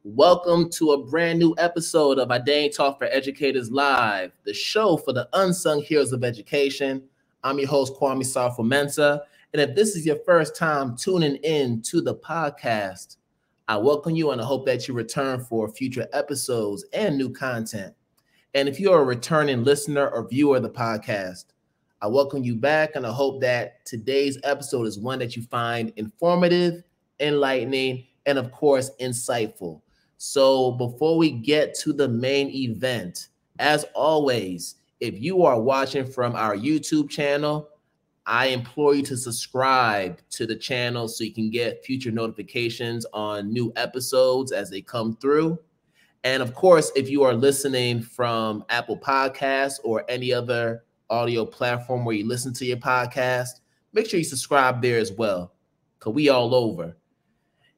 Welcome to a brand new episode of IDTALK for Educators Live, the show for the unsung heroes of education. I'm your host, Sarfo-Mensah, and if this is your first time tuning in to the podcast, I welcome you and I hope that you return for future episodes and new content. And if you're a returning listener or viewer of the podcast, I welcome you back and I hope that today's episode is one that you find informative, enlightening, and of course, insightful. So before we get to the main event, as always, if you are watching from our YouTube channel, I implore you to subscribe to the channel so you can get future notifications on new episodes as they come through. And of course, if you are listening from Apple Podcasts or any other audio platform where you listen to your podcast, make sure you subscribe there as well, because we all over.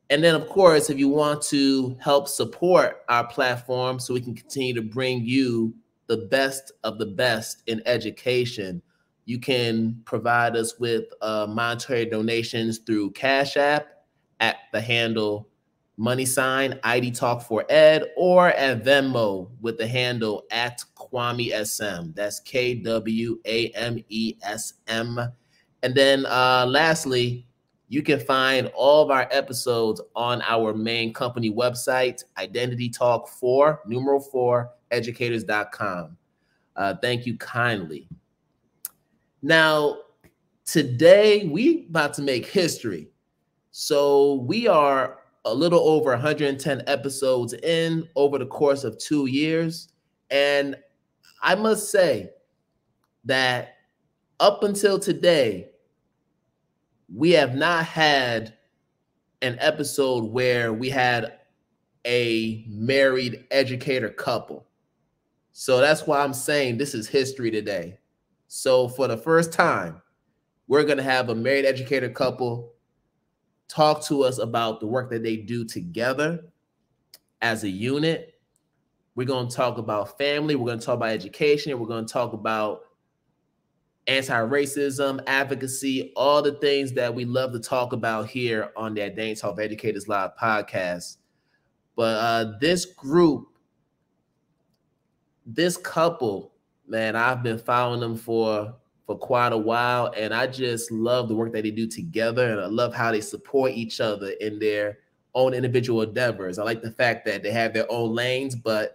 And then, of course, if you want to help support our platform so we can continue to bring you the best of the best in education, you can provide us with monetary donations through Cash App at the handle $IDTALK4ED or at Venmo with the handle at KWAMESM. That's KWAMESM. And then lastly, you can find all of our episodes on our main company website, IDTALK4educators.com. Thank you kindly. Now, today we about to make history. So we are a little over 110 episodes in over the course of 2 years. And I must say that up until today, we have not had an episode where we had a married educator couple. So that's why I'm saying this is history today. So for the first time, we're going to have a married educator couple talk to us about the work that they do together as a unit. We're going to talk about family. We're going to talk about education. We're going to talk about anti-racism, advocacy, all the things that we love to talk about here on the IDTALK for Educators Live podcast. But this group, this couple, man, I've been following them for quite a while, and I just love the work that they do together, and I love how they support each other in their own individual endeavors. I like the fact that they have their own lanes, but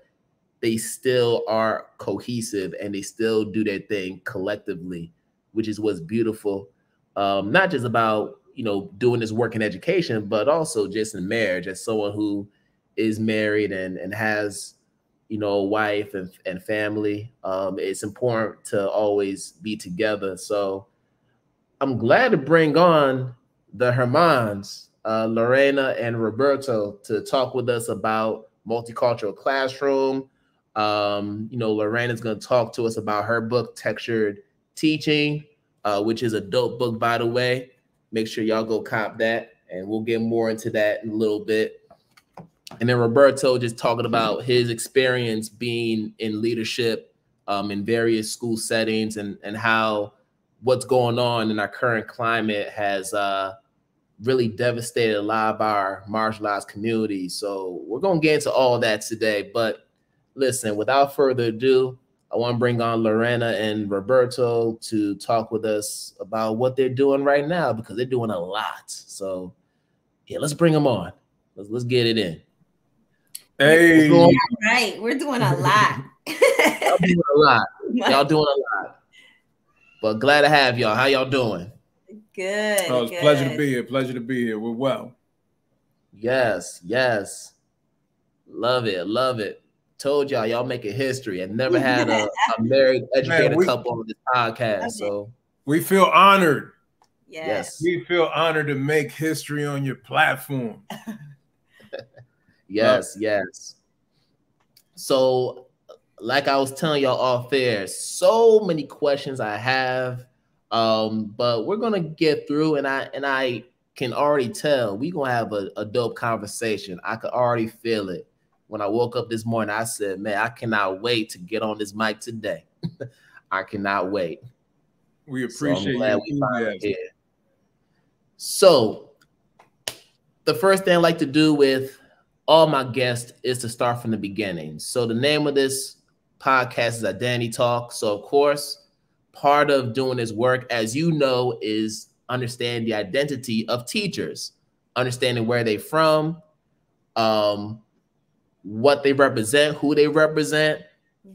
they still are cohesive and they still do their thing collectively, which is what's beautiful. Not just about, doing this work in education, but also just in marriage. As someone who is married and has, a wife and family, it's important to always be together. So I'm glad to bring on the Germáns, Lorena and Roberto, to talk with us about multicultural classroom. Lorena's going to talk to us about her book, Textured Teaching, which is a dope book, by the way. Make sure y'all go cop that, and we'll get more into that in a little bit. And then Roberto just talking about his experience being in leadership in various school settings and how what's going on in our current climate has really devastated a lot of our marginalized communities. So we're going to get into all that today. But listen, without further ado, I want to bring on Lorena and Roberto to talk with us about what they're doing right now, because they're doing a lot. So yeah, let's bring them on. Let's get it in. Hey, all right, we're doing a lot. Y'all doing a lot. Y'all doing a lot. But glad to have y'all. How y'all doing? Good. Oh, it's a pleasure to be here. Pleasure to be here. We're well. Yes. Love it. Told y'all making history. I've never had a married educator couple on this podcast. So we feel honored. Yes. We feel honored to make history on your platform. Yes. So like I was telling y'all off air, so many questions I have. But we're gonna get through, and I can already tell we're gonna have a dope conversation. I could already feel it. When I woke up this morning, I said, man, I cannot wait to get on this mic today. I cannot wait. We appreciate you. Here. So the first thing I like to do with all my guests is to start from the beginning. So the name of this podcast is Identity Talk. So of course, part of doing this work, as you know, is understand the identity of teachers, understanding where they're from, what they represent, who they represent,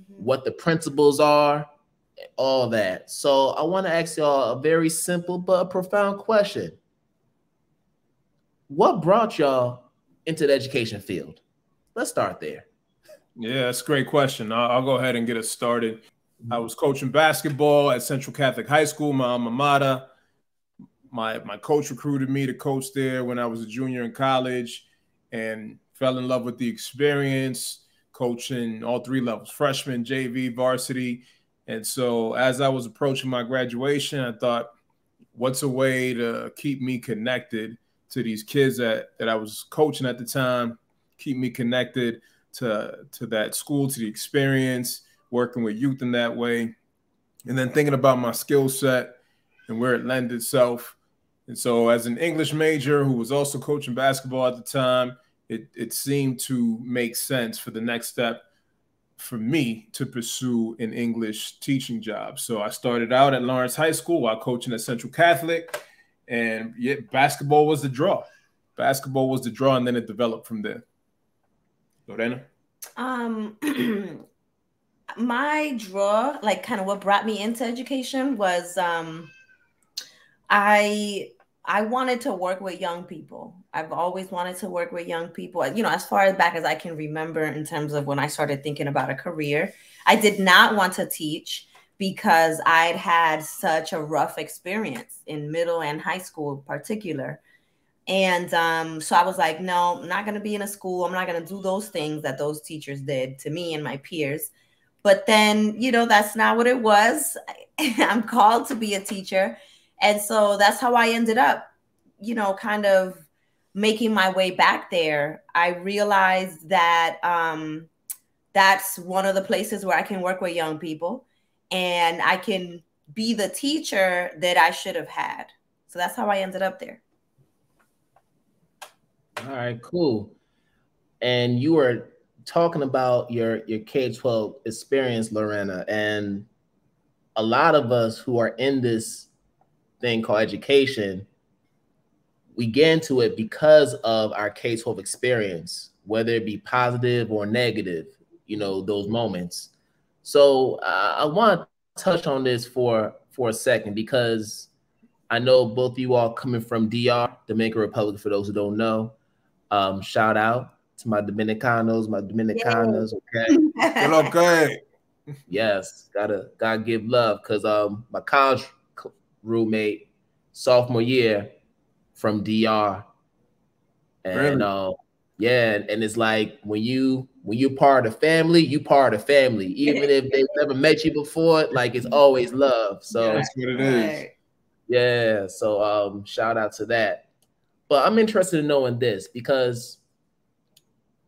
what the principles are, all that. So I want to ask y'all a very simple but profound question. What brought y'all into the education field? Let's start there. Yeah, that's a great question. I'll go ahead and get us started. I was coaching basketball at Central Catholic High School, my alma mater. My coach recruited me to coach there when I was a junior in college and fell in love with the experience, coaching all 3 levels, freshman, JV, varsity. And so as I was approaching my graduation, I thought, what's a way to keep me connected to these kids that I was coaching at the time, keep me connected to that school, to the experience, working with youth in that way, and then thinking about my skill set and where it lent itself. And so as an English major who was also coaching basketball at the time, it seemed to make sense for the next step for me to pursue an English teaching job. So I started out at Lawrence High School while coaching at Central Catholic, and basketball was the draw. Basketball was the draw, and then it developed from there. Lorena? My draw, like kind of what brought me into education was I wanted to work with young people. I've always wanted to work with young people, you know, as far back as I can remember in terms of when I started thinking about a career. I did not want to teach because I'd had such a rough experience in middle and high school in particular. And so I was like, no, I'm not going to be in a school. I'm not going to do those things that those teachers did to me and my peers. But then, you know, that's not what it was. I'm called to be a teacher. And so that's how I ended up, you know, kind of making my way back there. I realized that that's one of the places where I can work with young people and I can be the teacher that I should have had. So that's how I ended up there. All right, cool. And you were talking about your K-12 experience, Lorena, and a lot of us who are in this thing called education, we get into it because of our K-12 experience, whether it be positive or negative, you know, those moments. So I want to touch on this for a second, because I know both of you all coming from DR, Dominican Republic, for those who don't know. Shout out to my Dominicanos, okay? Okay. Yes, gotta give love, because my college roommate, sophomore year, from DR, and Really? yeah, and it's like when you're part of the family, you part of the family, even if they've never met you before, like it's always love. So that's what it is. Yeah, so shout out to that. But I'm interested in knowing this, because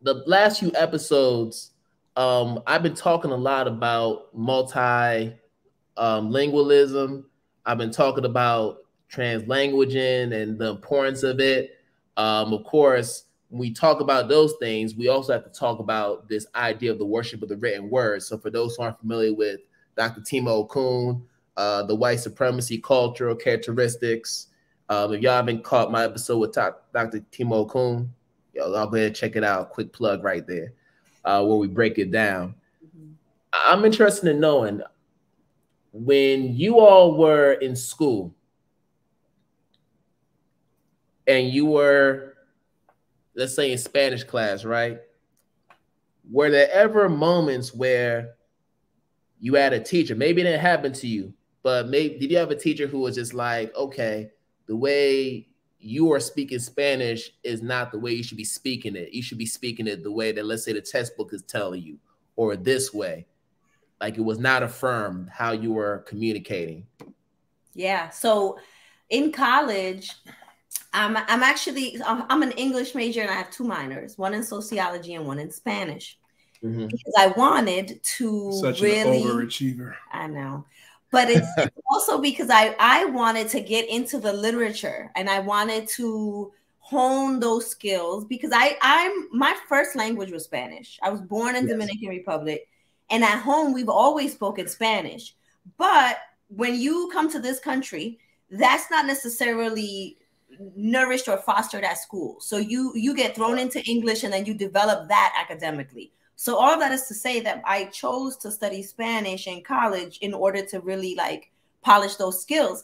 the last few episodes, I've been talking a lot about multilingualism. I've been talking about translanguaging and the importance of it. Of course, when we talk about those things, we also have to talk about this idea of the worship of the written word. So for those who aren't familiar with Dr. Timo Okun, the white supremacy cultural characteristics, if y'all haven't caught my episode with Dr. Timo Okun, y'all go ahead and check it out. Quick plug right there, where we break it down. I'm interested in knowing, when you all were in school and you were, let's say, in Spanish class, right? Were there ever moments where you had a teacher, maybe it didn't happen to you, but maybe did you have a teacher who was just like, okay, the way you are speaking Spanish is not the way you should be speaking it. You should be speaking it the way that, let's say, the textbook is telling you, or this way. Like it was not affirmed how you were communicating. Yeah. So in college, I'm an English major and I have 2 minors, one in sociology and one in Spanish. Because I wanted to Such really an overachiever. I know. But it's also because I wanted to get into the literature and I wanted to hone those skills, because my first language was Spanish. I was born in Dominican Republic, and at home we've always spoken Spanish. But when you come to this country, that's not necessarily nourished or fostered at school. So you get thrown into English, and then you develop that academically. So all that is to say that I chose to study Spanish in college in order to really like polish those skills.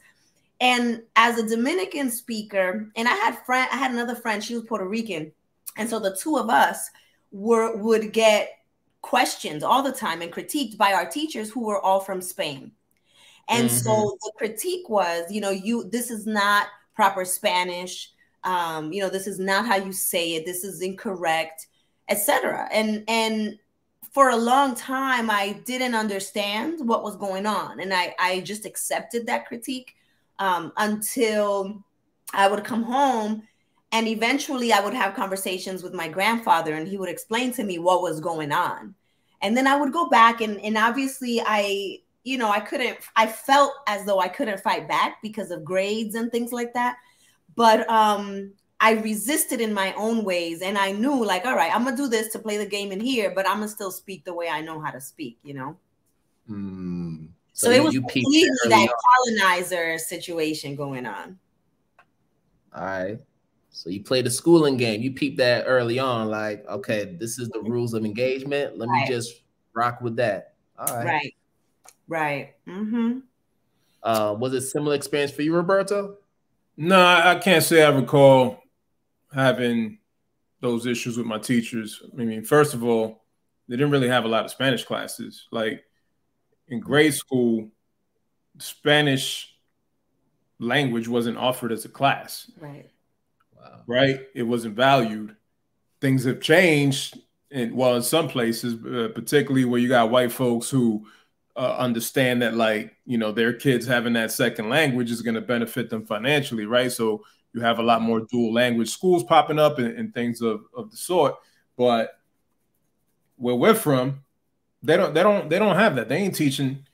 And as a Dominican speaker, and I had another friend, she was Puerto Rican. And so the two of us would get questions all the time and critiqued by our teachers who were all from Spain. And so the critique was, this is not proper Spanish. This is not how you say it. This is incorrect, etc. And for a long time, I didn't understand what was going on. And I just accepted that critique. Until I would come home, and eventually I would have conversations with my grandfather, and he would explain to me what was going on. And then I would go back, and obviously I felt as though I couldn't fight back because of grades and things like that. But I resisted in my own ways, and I knew, like, all right, I'm gonna do this to play the game in here, but I'm gonna still speak the way I know how to speak, So it was completely that colonizer situation going on. All right. So you played the schooling game. You peeped that early on, like, okay, this is the rules of engagement. Let me just rock with that. All right. Right. Was it a similar experience for you, Roberto? No, I can't say I recall having those issues with my teachers. I mean, first of all, they didn't really have a lot of Spanish classes. Like, in grade school, Spanish language wasn't offered as a class. Right. Wow. Right? It wasn't valued. Things have changed, in some places, particularly where you got white folks who understand that, like, their kids having that second language is going to benefit them financially, right? So you have a lot more dual language schools popping up and things of the sort. But where we're from, they don't have that. They ain't teaching.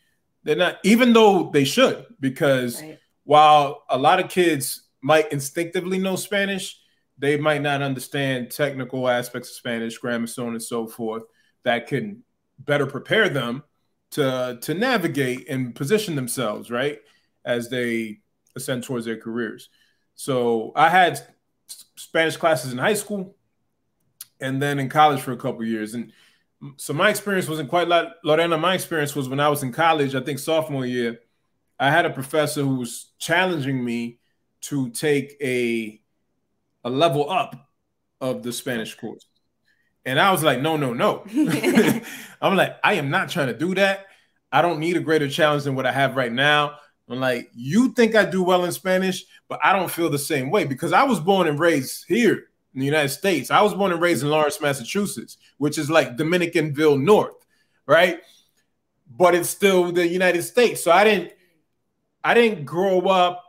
They're not, even though they should, because while a lot of kids might instinctively know Spanish, they might not understand technical aspects of Spanish, grammar, so on and so forth, that can better prepare them to navigate and position themselves, right, as they ascend towards their careers. So I had Spanish classes in high school and then in college for a couple of years. And so my experience wasn't quite like Lorena. My experience was when I was in college, I think sophomore year, I had a professor who was challenging me to take a level up of the Spanish course. And I was like, no. I'm like, I am not trying to do that. I don't need a greater challenge than what I have right now. I'm like, you think I do well in Spanish, but I don't feel the same way, because I was born and raised here in the United States. I was born and raised in Lawrence, Massachusetts, which is like Dominicanville North, right? But it's still the United States. So I didn't grow up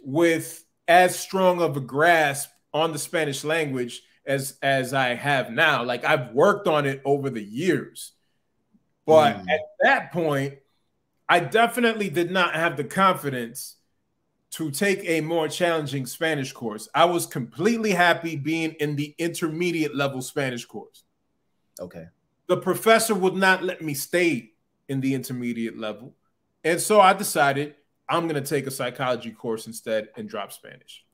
with as strong of a grasp on the Spanish language as I have now. Like, I've worked on it over the years. But at that point, I definitely did not have the confidence to take a more challenging Spanish course. I was completely happy being in the intermediate level Spanish course. Okay. The professor would not let me stay in the intermediate level. And so I decided I'm going to take a psychology course instead and drop Spanish.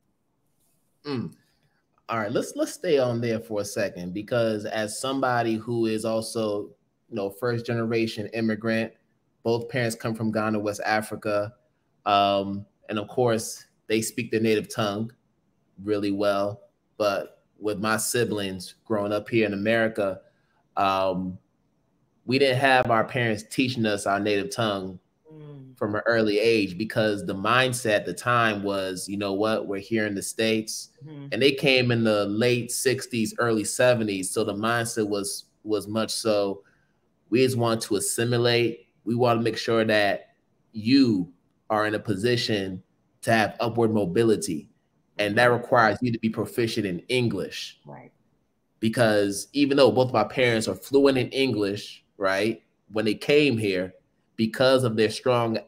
All right, let's stay on there for a second, because as somebody who is also, first generation immigrant, both parents come from Ghana, West Africa. And of course, they speak their native tongue really well. But with my siblings growing up here in America, we didn't have our parents teaching us our native tongue from an early age, because the mindset at the time was, you know what, we're here in the States. And they came in the late 60s, early 70s. So the mindset was much so, we just want to assimilate. We want to make sure that you are in a position to have upward mobility. And that requires you to be proficient in English. Right. Because even though both of our parents are fluent in English, right, when they came here, because of their strong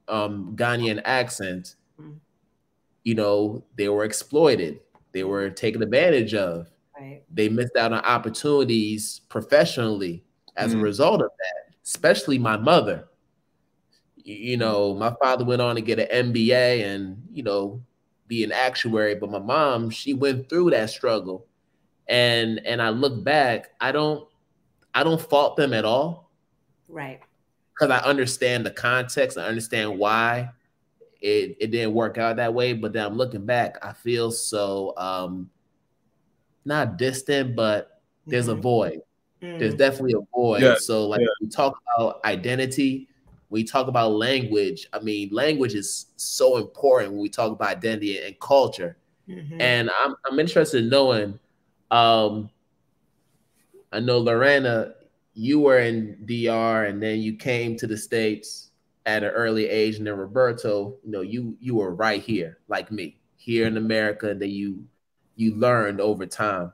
Ghanaian accent, they were exploited. They were taken advantage of. Right. They missed out on opportunities professionally as a result of that, especially my mother. You know, my father went on to get an MBA and, you know, be an actuary, but my mom, she went through that struggle. And I look back, I don't fault them at all. Right. Because I understand the context, I understand why it didn't work out that way. But then I'm looking back, I feel so not distant, but there's a void. There's definitely a void. Yeah. So like we talk about identity, we talk about language. I mean, language is so important when we talk about identity and culture. And I'm interested in knowing, I know Lorena, you were in DR and then you came to the States at an early age, and then Roberto, you know, you were right here, like me, here in America, and then you learned over time.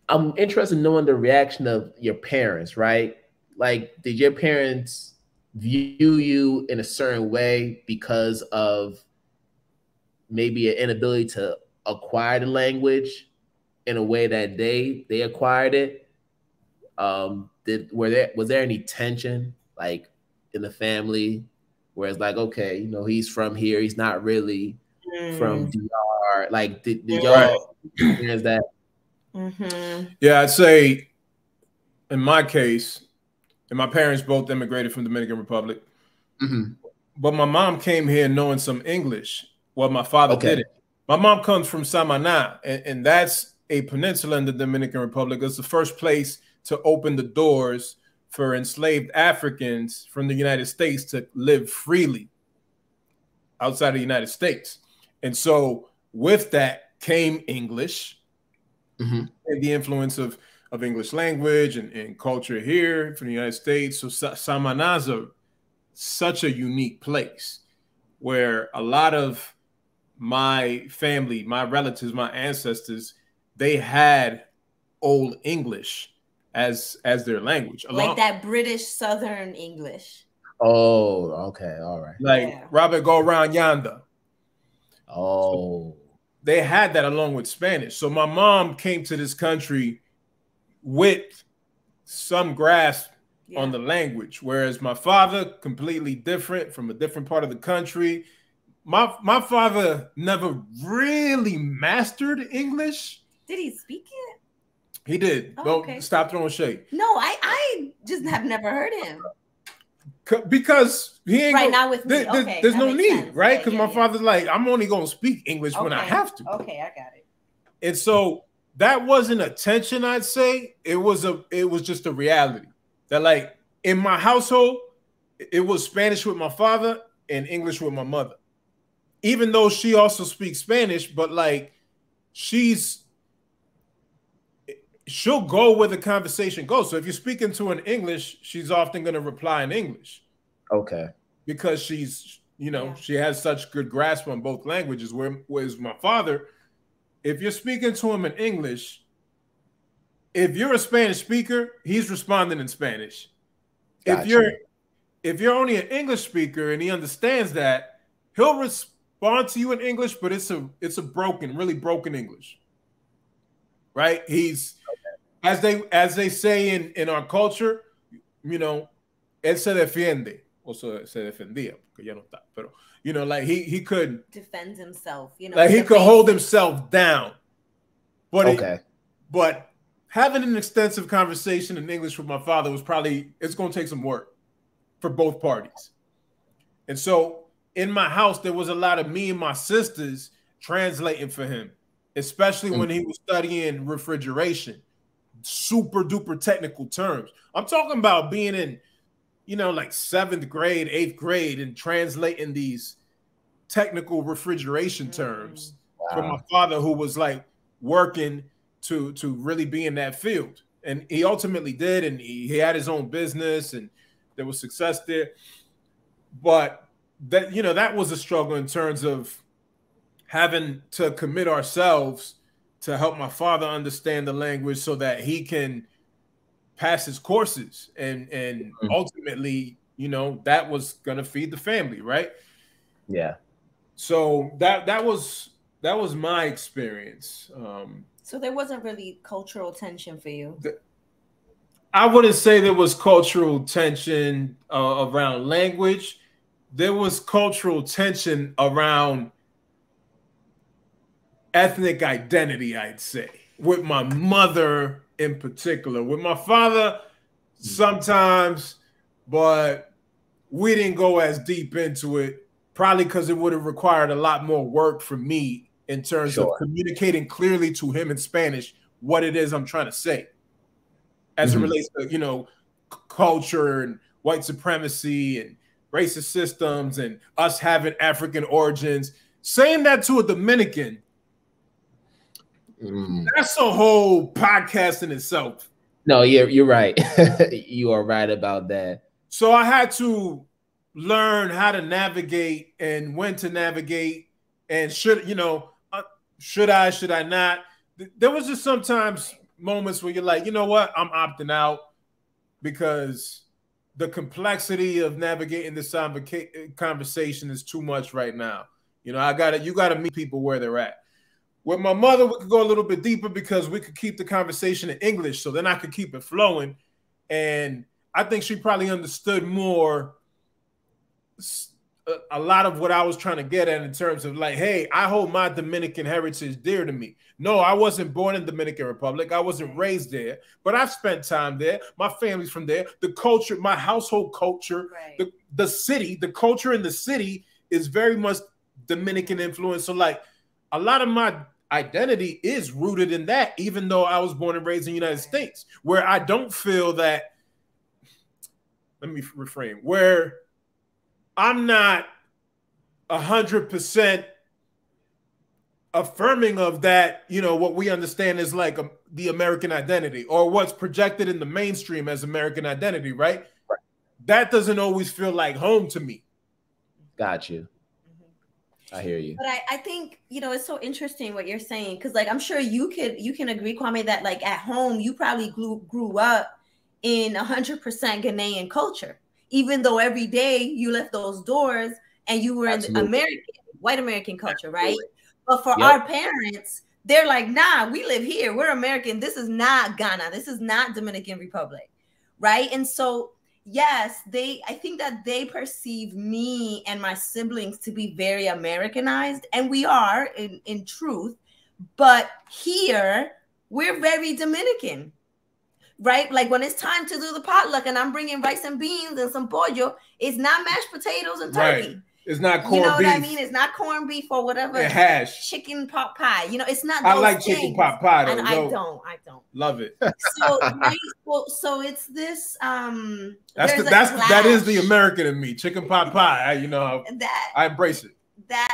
I'm interested in knowing the reaction of your parents, right? Like, did your parents view you in a certain way because of maybe an inability to acquire the language in a way that they acquired it? Was there any tension like in the family where it's like, okay, you know, he's from here, he's not really from DR? Like, did y'all experience that? Yeah, I'd say in my case, and my parents both immigrated from Dominican Republic, but my mom came here knowing some English. Well, my father didn't. My mom comes from Samaná, and that's a peninsula in the Dominican Republic. It's the first place to open the doors for enslaved Africans from the United States to live freely outside of the United States. And so with that came English and the influence of English language and culture here from the United States. So Samaná is such a unique place where a lot of my family, my relatives, my ancestors, they had Old English as their language. Like that British Southern English. Oh, okay. All right. Like Robert, go around yonder. Oh. So they had that along with Spanish. So my mom came to this country with some grasp on the language, whereas my father, completely different, from a different part of the country. My father never really mastered English. Did he speak it? He did. Oh, Don't stop throwing shade. No, I just have never heard him. Because he ain't right now with me. There's no need, right? Because my father's like, I'm only going to speak English when I have to. Okay, I got it. And so that wasn't a tension, I'd say. It was just a reality that, like, in my household, it was Spanish with my father and English with my mother. Even though she also speaks Spanish, but like she'll go where the conversation goes. So if you're speaking to her in English, she's often going to reply in English. Okay. Because she's, you know, she has such good grasp on both languages. Whereas my father, if you're speaking to him in English, if you're a Spanish speaker, he's responding in Spanish. Gotcha. If you're only an English speaker and he understands that, he'll respond to you in English, but it's a broken, really broken English. Right? He's as they say in our culture, you know, él se defiende. Also se defendía, porque ya no está. Pero, you know, like he could defend himself, you know. Like he could hold himself down. But but having an extensive conversation in English with my father was it's going to take some work for both parties. And so in my house, there was a lot of me and my sisters translating for him, especially when he was studying refrigeration, super duper technical terms. I'm talking about being in, you know, like 7th grade, 8th grade and translating these technical refrigeration terms from my father, who was like working to really be in that field. And he ultimately did. And he had his own business and there was success there. But that, you know, that was a struggle in terms of having to commit ourselves to help my father understand the language so that he can pass his courses. And ultimately, you know, that was going to feed the family, right? Yeah. So that was that was my experience. So there wasn't really cultural tension for you? I wouldn't say there was cultural tension around language. There was cultural tension around ethnic identity, I'd say, with my mother in particular. With my father, sometimes, but we didn't go as deep into it, probably because it would have required a lot more work from me in terms of communicating clearly to him in Spanish what it is I'm trying to say as it relates to, you know, culture and white supremacy and racist systems and us having African origins. Saying that to a Dominican, that's a whole podcast in itself. No, you're right. You are right about that. So I had to learn how to navigate and when to navigate and should I not? There was just sometimes moments where you're like, you know what, I'm opting out because the complexity of navigating this conversation is too much right now. You know, you gotta meet people where they're at. With my mother, we could go a little bit deeper because we could keep the conversation in English, so then I could keep it flowing. And I think she probably understood more a lot of what I was trying to get at in terms of like, hey, I hold my Dominican heritage dear to me. No, I wasn't born in Dominican Republic. I wasn't raised there, but I've spent time there. My family's from there. The culture, my household culture, the city, the culture in the city is very much Dominican influence. So like a lot of my identity is rooted in that, even though I was born and raised in the United States, where I don't feel that, let me reframe, where I'm not 100% affirming of that, you know, what we understand is like the American identity or what's projected in the mainstream as American identity, right? That doesn't always feel like home to me. Got you. I hear you. But I think, you know, it's so interesting what you're saying, because like I'm sure you can agree, Kwame, that like at home you probably grew up in 100% Ghanaian culture, even though every day you left those doors and you were in the white American culture, right? But for our parents, they're like, nah, we live here. We're American. This is not Ghana. This is not Dominican Republic, right? And so, yes, I think that they perceive me and my siblings to be very Americanized, and we are in truth. But here, we're very Dominican, right? Like when it's time to do the potluck and I'm bringing rice and beans and some pollo, it's not mashed potatoes and turkey. Right. It's not corned beef. You know what I mean? It's not corned beef or whatever. Hash. Chicken pot pie. You know, it's not. I like chicken pot pie though. I don't. Love it. So, right? So it's this. That is the American in me. Chicken pot pie. You know, I embrace it. That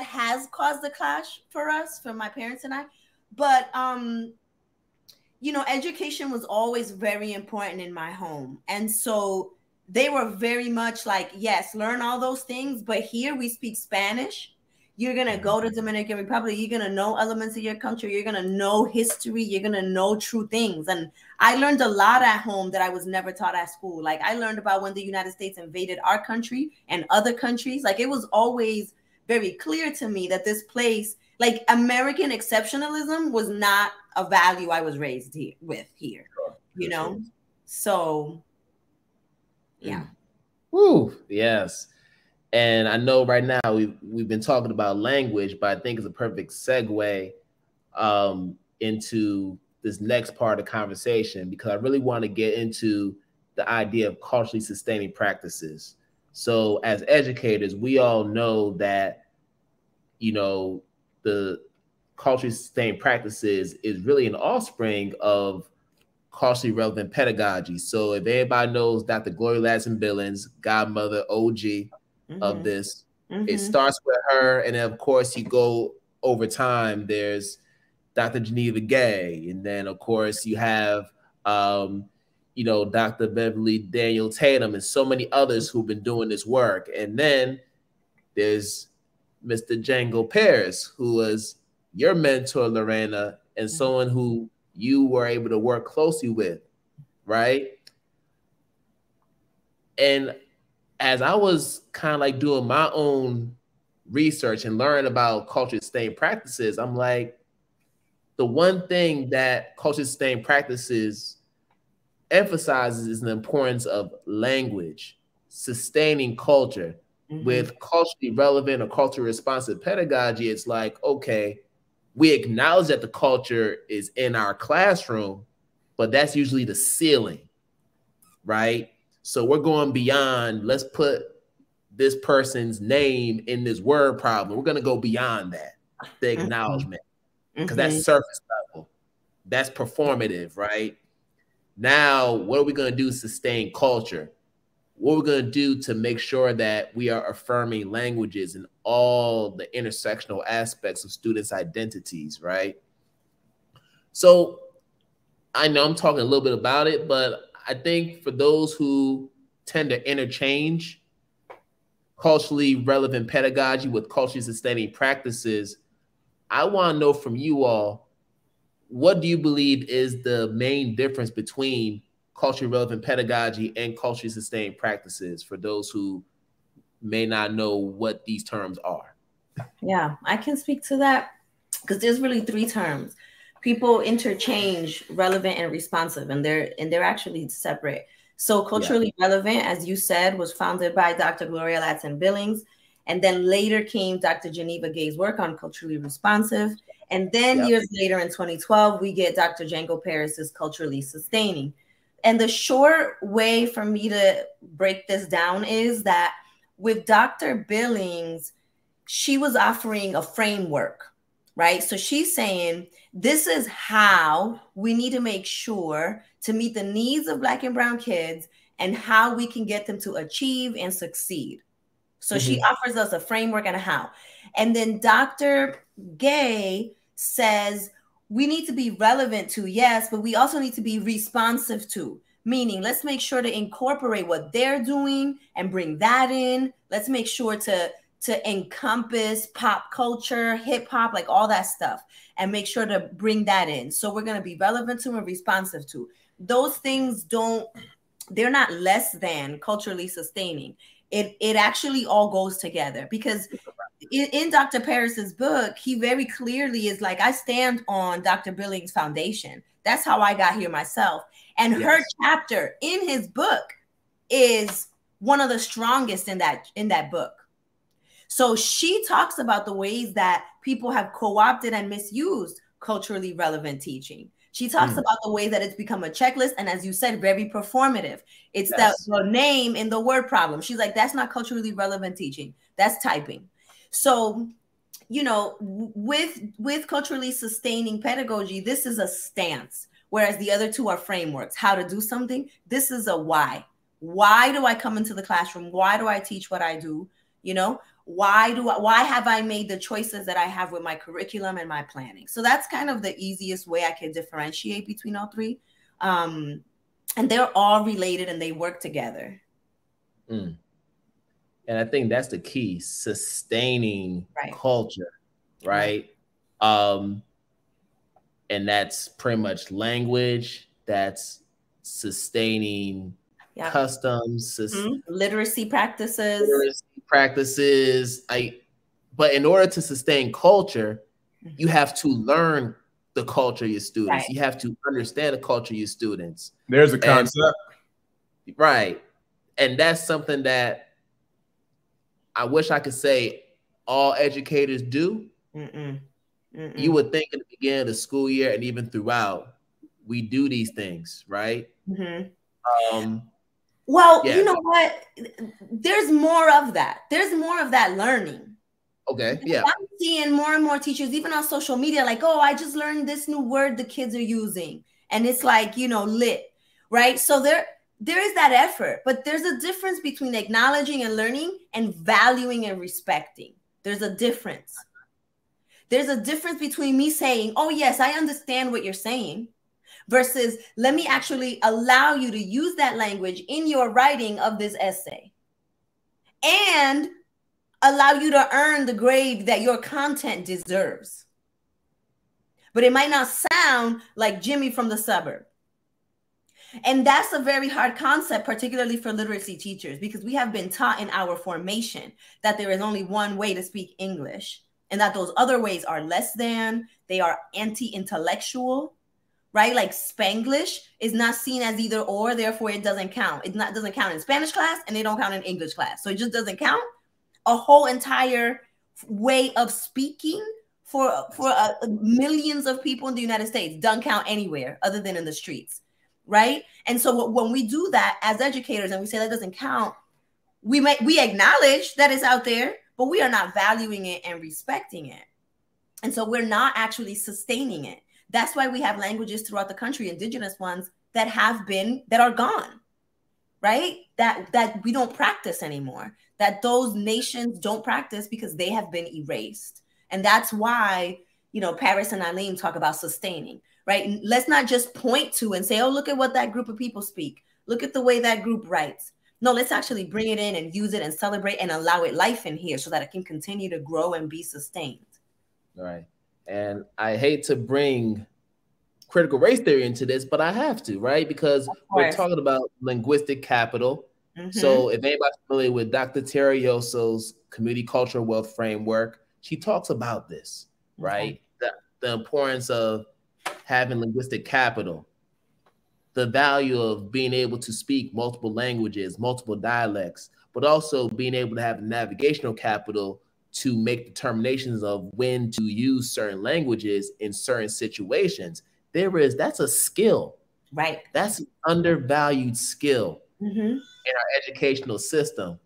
has caused a clash for us, for my parents and I. But you know, education was always very important in my home, and so they were very much like, yes, learn all those things, but here we speak Spanish. You're going to go to Dominican Republic. You're going to know elements of your country. You're going to know history. You're going to know true things. And I learned a lot at home that I was never taught at school. Like I learned about when the United States invaded our country and other countries. Like it was always very clear to me that this place, like American exceptionalism, was not a value I was raised with here, you know? So... yeah. Woo, yes. And I know right now we've been talking about language, but I think it's a perfect segue into this next part of the conversation, because I really want to get into the idea of culturally sustaining practices. So as educators, we all know that, you know, the culturally sustained practices is really an offspring of culturally relevant pedagogy. So if anybody knows Dr. Gloria Ladson-Billings, godmother, OG of this, it starts with her. And then of course you go over time, there's Dr. Geneva Gay. And then of course you have, you know, Dr. Beverly Daniel Tatum and so many others who've been doing this work. And then there's Mr. Django Paris, who was your mentor, Lorena, and someone who you were able to work closely with, right? And as I was kind of like doing my own research and learn about culturally sustained practices, I'm like, the one thing that culturally sustained practices emphasizes is the importance of language, sustaining culture. With culturally relevant or culturally responsive pedagogy, it's like, okay, we acknowledge that the culture is in our classroom, but that's usually the ceiling, right? So we're going beyond, let's put this person's name in this word problem. We're going to go beyond that, the acknowledgement, because that's surface level. That's performative, right? Now, what are we going to do to sustain culture? What we're going to do to make sure that we are affirming languages and all the intersectional aspects of students' identities, right? So I know I'm talking a little bit about it, but I think for those who tend to interchange culturally relevant pedagogy with culturally sustaining practices, I want to know from you all, what do you believe is the main difference between culturally relevant pedagogy and culturally sustained practices for those who may not know what these terms are? Yeah, I can speak to that because there's really three terms. People interchange relevant and responsive, and they're actually separate. So culturally relevant, as you said, was founded by Dr. Gloria Ladson-Billings, and then later came Dr. Geneva Gay's work on culturally responsive. And then years later in 2012, we get Dr. Django Paris's culturally sustaining. And the short way for me to break this down is that with Dr. Billings, she was offering a framework, right? So she's saying, this is how we need to make sure to meet the needs of Black and brown kids and how we can get them to achieve and succeed. So she offers us a framework and a how. And then Dr. Gay says, we need to be relevant to, yes, but we also need to be responsive to, meaning let's make sure to incorporate what they're doing and bring that in. Let's make sure to encompass pop culture, hip hop, like all that stuff, and make sure to bring that in. So we're going to be relevant to and responsive to. Those things they're not less than culturally sustaining. It actually all goes together, because in Dr. Paris's book, he very clearly is like, I stand on Dr. Billings' foundation. That's how I got here myself. And her chapter in his book is one of the strongest in that book. So she talks about the ways that people have co-opted and misused culturally relevant teaching. She talks about the way that it's become a checklist. And as you said, very performative. It's the name in the word problem. She's like, that's not culturally relevant teaching. That's typing. So, you know, with culturally sustaining pedagogy, this is a stance, whereas the other two are frameworks. How to do something. This is a why. Why do I come into the classroom? Why do I teach what I do? You know, why have I made the choices that I have with my curriculum and my planning? So that's kind of the easiest way I can differentiate between all three. And they're all related and they work together. And I think that's the key, sustaining culture, right? And that's pretty much language, that's sustaining customs, literacy practices. But in order to sustain culture, you have to learn the culture of your students. You have to understand the culture of your students. There's a concept. And that's something that I wish I could say all educators do. You would think in the beginning of the school year and even throughout, we do these things, right? Well, you know what? There's more of that. There's more of that learning. Okay, I'm seeing more and more teachers, even on social media, like, oh, I just learned this new word the kids are using. And it's like, you know, lit, right? So there is that effort, but there's a difference between acknowledging and learning and valuing and respecting. There's a difference. There's a difference between me saying, oh, yes, I understand what you're saying, versus let me actually allow you to use that language in your writing of this essay and allow you to earn the grade that your content deserves. But it might not sound like Jimmy from the suburb. And that's a very hard concept, particularly for literacy teachers, because we have been taught in our formation that there is only one way to speak English and that those other ways are less than, they are anti-intellectual, right? Like Spanglish is not seen as either or, therefore it doesn't count. It doesn't count in Spanish class and they don't count in English class. So it just doesn't count. A whole entire way of speaking for millions of people in the United States doesn't count anywhere other than in the streets, right? And so when we do that as educators and we say that doesn't count, we acknowledge that it's out there, but we are not valuing it and respecting it. And so we're not actually sustaining it. That's why we have languages throughout the country, indigenous ones, that are gone, right? That we don't practice anymore, that those nations don't practice because they have been erased. And that's why, you know, Paris and Eileen talk about sustaining, right? Let's not just point to and say, oh, look at what that group of people speak. Look at the way that group writes. No, let's actually bring it in and use it and celebrate and allow it life in here so that it can continue to grow and be sustained. All right. And I hate to bring critical race theory into this, but I have to, right? Because we're talking about linguistic capital. Mm-hmm. So if anybody's familiar with Dr. Terry Yoso's community cultural wealth framework, she talks about this, right? Okay. The importance of having linguistic capital, the value of being able to speak multiple languages, multiple dialects, but also being able to have navigational capital to make determinations of when to use certain languages in certain situations. That's a skill. Right. That's an undervalued skill in our educational system.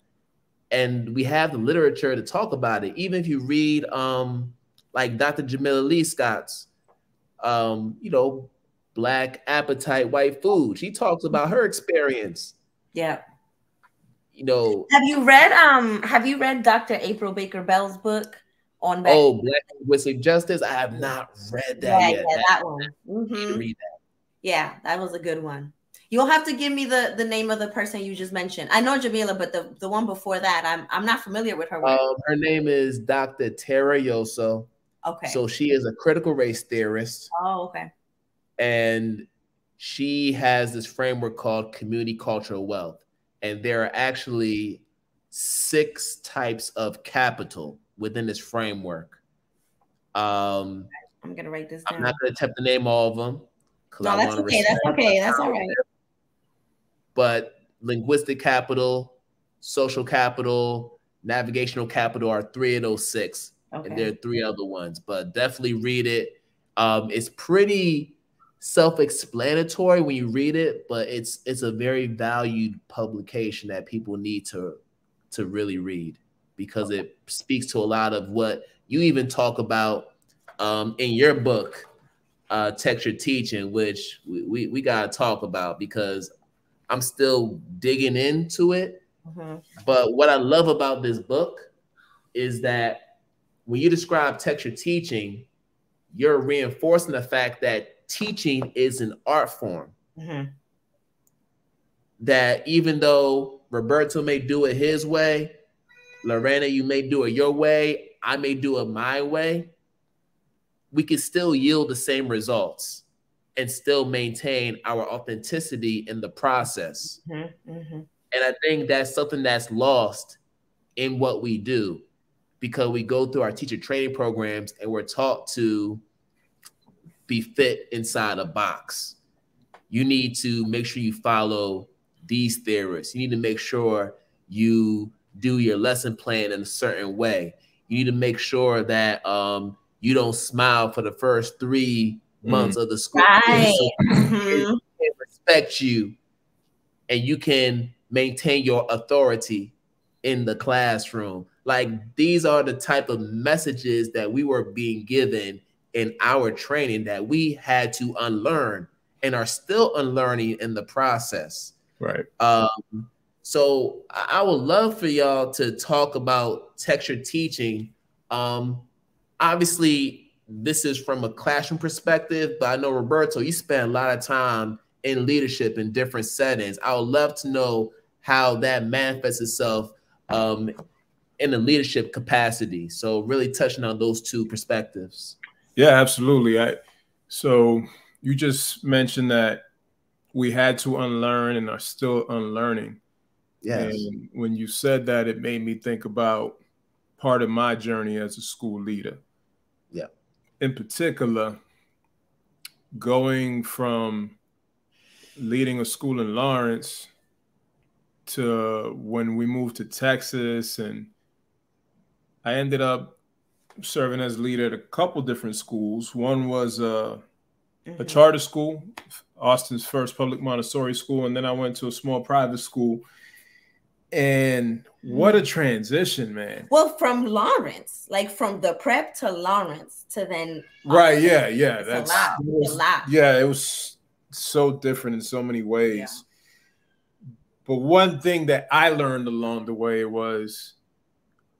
And we have the literature to talk about it. Even if you read like Dr. Jamila Lee Scott's, you know, Black Appetite, White Food. She talks about her experience. Yeah. You know, have you read Dr. April Baker Bell's book on Black Linguistic Justice? I have not read that yet. Yeah, that one. Mm-hmm. Read that. Yeah, that was a good one. You'll have to give me the name of the person you just mentioned. I know Jamila, but the one before that, I'm not familiar with her work. Her name is Dr. Tara Yoso. Okay. So she is a critical race theorist. Oh, okay. And she has this framework called community cultural wealth. And there are actually 6 types of capital within this framework. I'm going to write this down. I'm not going to attempt to name all of them. No, that's okay. That's okay. That's all right. But linguistic capital, social capital, navigational capital are 3 of those 6. Okay. And there are 3 other ones. But definitely read it. It's pretty self-explanatory when you read it, but it's a very valued publication that people need to really read, because it speaks to a lot of what you even talk about in your book, Textured Teaching, which we got to talk about, because I'm still digging into it. Mm-hmm. But what I love about this book is that when you describe textured teaching, you're reinforcing the fact that teaching is an art form. Mm-hmm. That even though Roberto may do it his way, Lorena, you may do it your way, I may do it my way, we can still yield the same results and still maintain our authenticity in the process. Mm-hmm. Mm-hmm. And I think that's something that's lost in what we do, because we go through our teacher training programs and we're taught to be fit inside a box. You need to make sure you follow these theorists. You need to make sure you do your lesson plan in a certain way. You need to make sure that you don't smile for the first 3 months of the school year, so people can respect you and you can maintain your authority in the classroom. Like, these are the type of messages that we were being given in our training that we had to unlearn and are still unlearning in the process. Right. So I would love for y'all to talk about textured teaching. Obviously, this is from a classroom perspective, but I know, Roberto, you spend a lot of time in leadership in different settings. I would love to know how that manifests itself in a leadership capacity. So really touching on those 2 perspectives. Yeah, absolutely. So you just mentioned that we had to unlearn and are still unlearning. Yes. And when you said that, it made me think about part of my journey as a school leader. Yeah. In particular, going from leading a school in Lawrence to when we moved to Texas, and I ended up serving as leader at a couple different schools. One was a charter school, Austin's first public Montessori school, and then I went to a small private school. And what a transition, man. Well, from Lawrence, like from the prep to Lawrence to then. Right, yeah. That's a lot. Yeah, it was so different in so many ways. Yeah. But one thing that I learned along the way was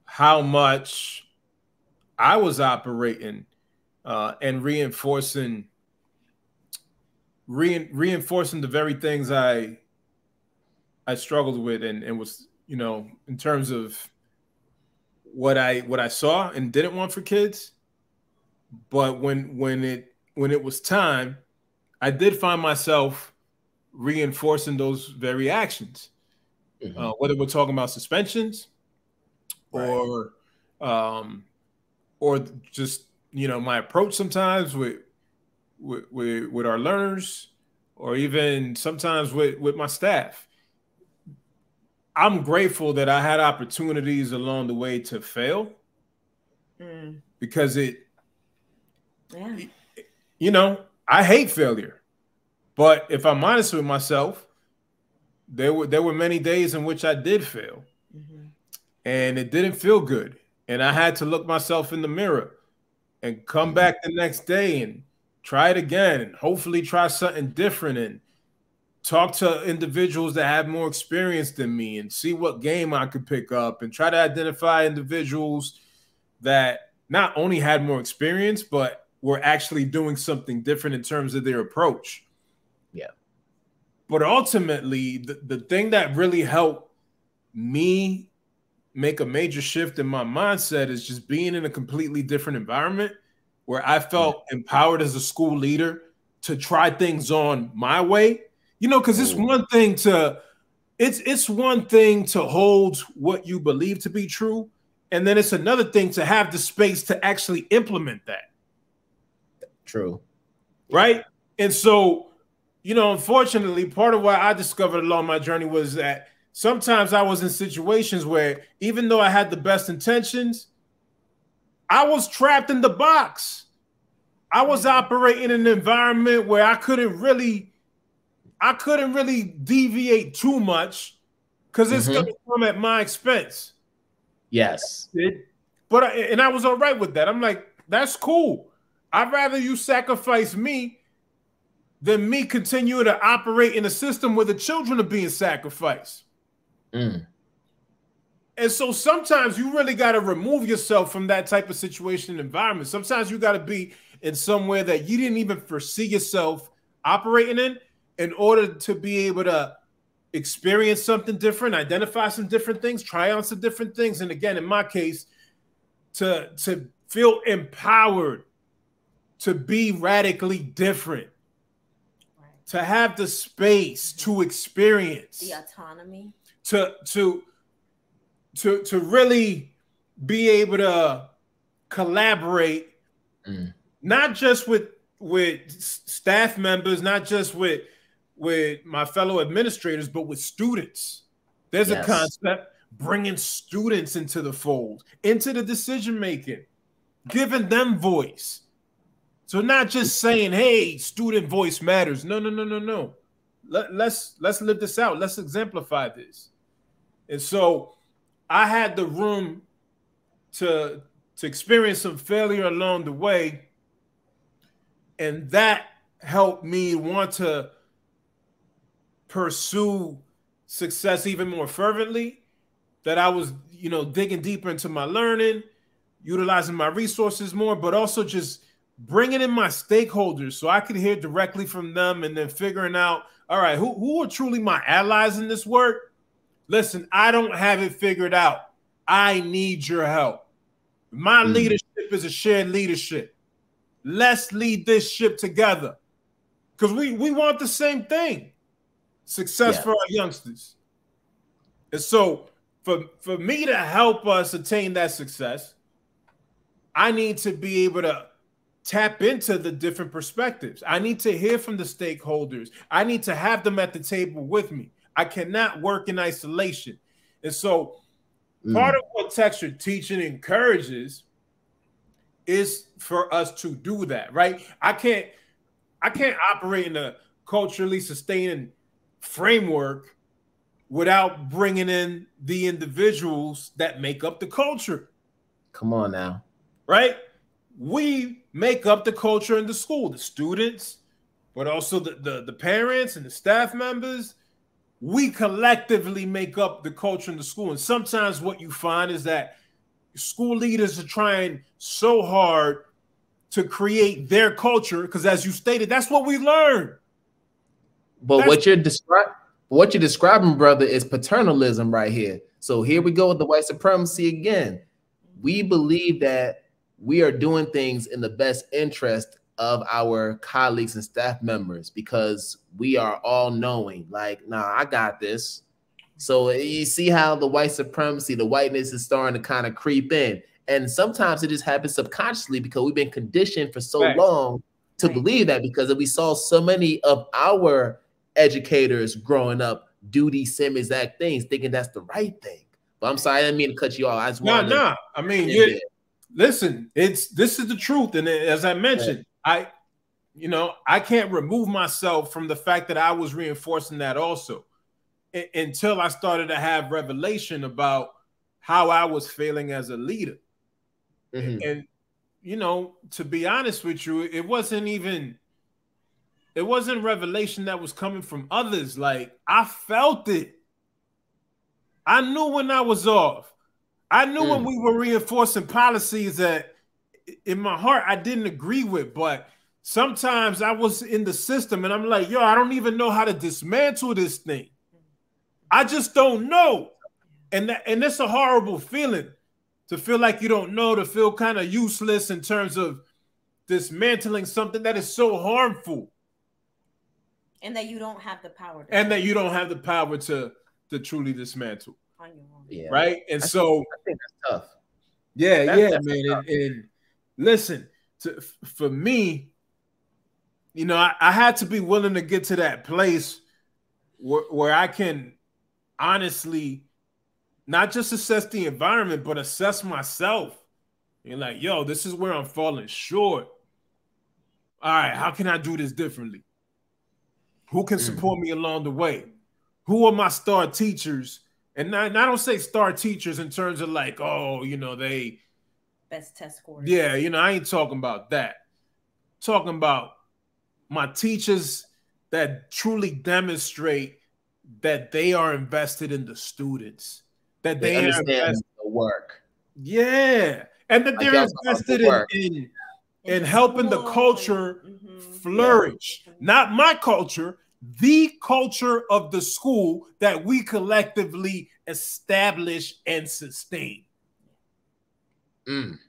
how much I was operating and reinforcing the very things I struggled with and was, you know, in terms of what I saw and didn't want for kids. But when it was time, I did find myself reinforcing those very actions, whether we're talking about suspensions or just, you know, my approach sometimes with our learners, or even sometimes with my staff. I'm grateful that I had opportunities along the way to fail, because you know, I hate failure. But if I'm honest with myself, there were many days in which I did fail, and it didn't feel good. And I had to look myself in the mirror and come back the next day and try it again, and hopefully try something different, and talk to individuals that have more experience than me and see what game I could pick up, and try to identify individuals that not only had more experience, but were actually doing something different in terms of their approach. Yeah. But ultimately, the thing that really helped me make a major shift in my mindset is just being in a completely different environment where I felt empowered as a school leader to try things on my way. You know, because it's one thing to hold what you believe to be true, and then it's another thing to have the space to actually implement that. True. Right? And so, you know, unfortunately, part of what I discovered along my journey was that sometimes I was in situations where, even though I had the best intentions, I was trapped in the box. I was operating in an environment where I couldn't really deviate too much, because it's going to come at my expense. Yes. But I was all right with that. I'm like, that's cool. I'd rather you sacrifice me than me continue to operate in a system where the children are being sacrificed. And so sometimes you really got to remove yourself from that type of situation and environment. Sometimes you got to be in somewhere that you didn't even foresee yourself operating in order to be able to experience something different, identify some different things, try on some different things. And again, in my case, to feel empowered to be radically different, to have the space to experience, the autonomy, to really be able to collaborate, not just with staff members, not just with my fellow administrators, but with students. There's a concept, bringing students into the fold, into the decision making, giving them voice. So not just saying, hey, student voice matters. No. Let's live this out. Let's exemplify this. And so I had the room to experience some failure along the way. And that helped me want to pursue success even more fervently, that I was, you know, digging deeper into my learning, utilizing my resources more, but also just bringing in my stakeholders so I could hear directly from them, and then figuring out, all right, who are truly my allies in this work? Listen, I don't have it figured out. I need your help. My leadership is a shared leadership. Let's lead this ship together, because we want the same thing. success for our youngsters. And so for me to help us attain that success, I need to be able to tap into the different perspectives. I need to hear from the stakeholders. I need to have them at the table with me. I cannot work in isolation. And so part of what textured teaching encourages is for us to do that, right? I can't operate in a culturally sustaining framework without bringing in the individuals that make up the culture. Come on now. Right? We make up the culture in the school, the students, but also the parents and the staff members. We collectively make up the culture in the school. And sometimes what you find is that school leaders are trying so hard to create their culture, because as you stated, that's what we learn. But what you're describing, brother, is paternalism right here. So here we go with the white supremacy again. We believe that we are doing things in the best interest of our colleagues and staff members because we are all knowing, like, nah, I got this. So you see how the white supremacy, the whiteness is starting to kind of creep in. And sometimes it just happens subconsciously because we've been conditioned for so long to believe that, because we saw so many of our educators growing up do these same exact things, thinking that's the right thing. But I'm sorry, I didn't mean to cut you off. I just wanted to, I mean, listen, this is the truth. And as I mentioned, I can't remove myself from the fact that I was reinforcing that also until I started to have revelation about how I was failing as a leader. And to be honest with you, it wasn't revelation that was coming from others. Like, I felt it. I knew when I was off. I knew when we were reinforcing policies that in my heart I didn't agree with, but sometimes I was in the system and I'm like, yo, I don't even know how to dismantle this thing. I just don't know. And it's a horrible feeling to feel like you don't know, to feel kind of useless in terms of dismantling something that is so harmful. And that you don't have the power. To truly dismantle. Yeah. Right. And so I think that's tough. Yeah, that's man. And listen, for me, I had to be willing to get to that place where I can honestly not just assess the environment, but assess myself. You're like, yo, this is where I'm falling short. All right, how can I do this differently? Who can support me along the way? Who are my star teachers? And I don't say star teachers in terms of like, oh, they best test scores. Yeah, I ain't talking about that. Talking about my teachers that truly demonstrate that they are invested in the students, that they understand the work. Yeah, and that they're invested in helping the culture flourish. Not my culture, the culture of the school that we collectively establish and sustain. Man,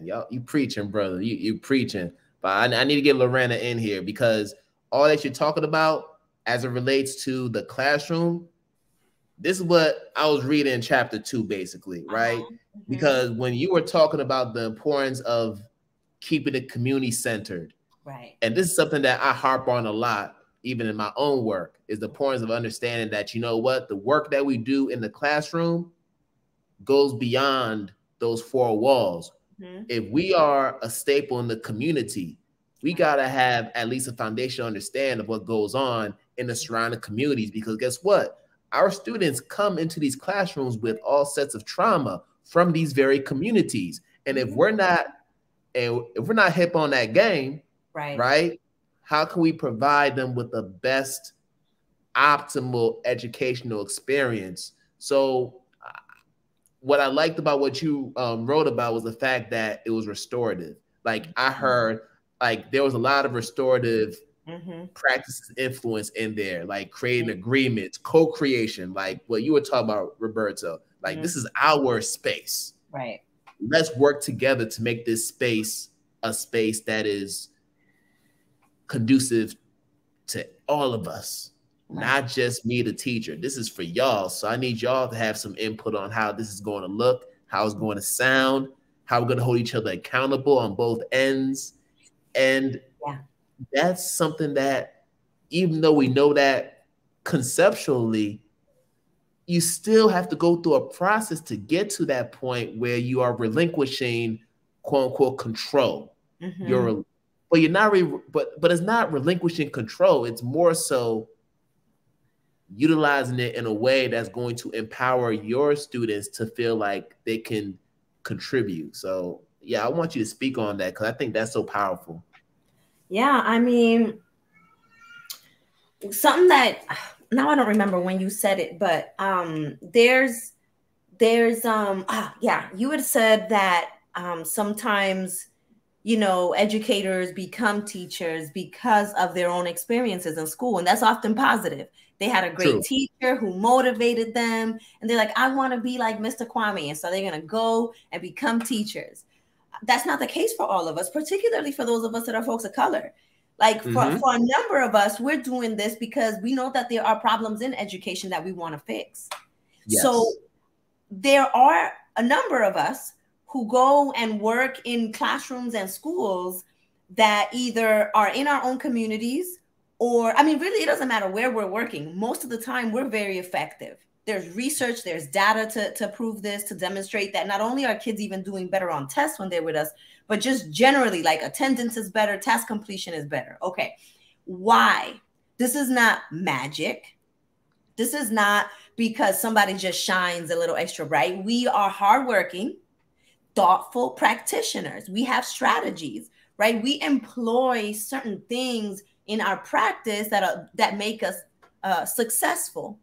y'all, you preaching, brother. You preaching. But I need to get Lorena in here, because all that you're talking about as it relates to the classroom, this is what I was reading in chapter 2, basically, right? Because when you were talking about the importance of keeping it community centered, right? And this is something that I harp on a lot, even in my own work, is the importance of understanding that, the work that we do in the classroom goes beyond those 4 walls. If we are a staple in the community, we got to have at least a foundational understanding of what goes on in the surrounding communities, because guess what? Our students come into these classrooms with all sets of trauma from these very communities. And if we're not hip on that game, right? How can we provide them with the best optimal educational experience? So what I liked about what you wrote about was the fact that it was restorative. Like, I heard like there was a lot of restorative practices influence in there, like creating agreements, co-creation, like what you were talking about, Roberto. Like, this is our space. Right. Let's work together to make this space a space that is conducive to all of us. not just me, the teacher. This is for y'all. So I need y'all to have some input on how this is going to look, how it's going to sound, how we're going to hold each other accountable on both ends. And that's something that, even though we know that conceptually, you still have to go through a process to get to that point where you are relinquishing, quote unquote, control. But you're not, but it's not relinquishing control. It's more so utilizing it in a way that's going to empower your students to feel like they can contribute. So yeah, I want you to speak on that because I think that's so powerful. Yeah, I mean, something that now I don't remember when you said it, but there's you had said that sometimes, you know, educators become teachers because of their own experiences in school, and that's often positive. They had a great teacher who motivated them, and they're like, I want to be like Mr. Kwame, and so they're going to go and become teachers. That's not the case for all of us, particularly for those of us that are folks of color. Like for a number of us, we're doing this because we know that there are problems in education that we want to fix. Yes. So there are a number of us who go and work in classrooms and schools that either are in our own communities or, I mean, really, it doesn't matter where we're working. Most of the time, we're very effective. There's research, there's data to prove this, to demonstrate that not only are kids even doing better on tests when they're with us, but just generally, like attendance is better, task completion is better. Okay, why? This is not magic. This is not because somebody just shines a little extra bright. We are hardworking, thoughtful practitioners. We have strategies, right? We employ certain things in our practice that make us successful.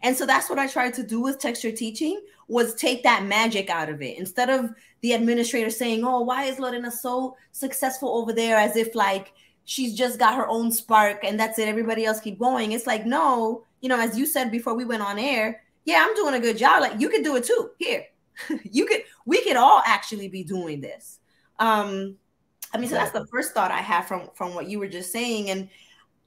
And so that's what I tried to do with texture teaching, was take that magic out of it. Instead of the administrator saying, oh, why is Lorena so successful over there, as if like she's just got her own spark and that's it, everybody else keep going. It's like, no, you know, as you said before we went on air, yeah, I'm doing a good job. Like you could do it too. Here, we could all actually be doing this. I mean, so that's the first thought I have from what you were just saying. And,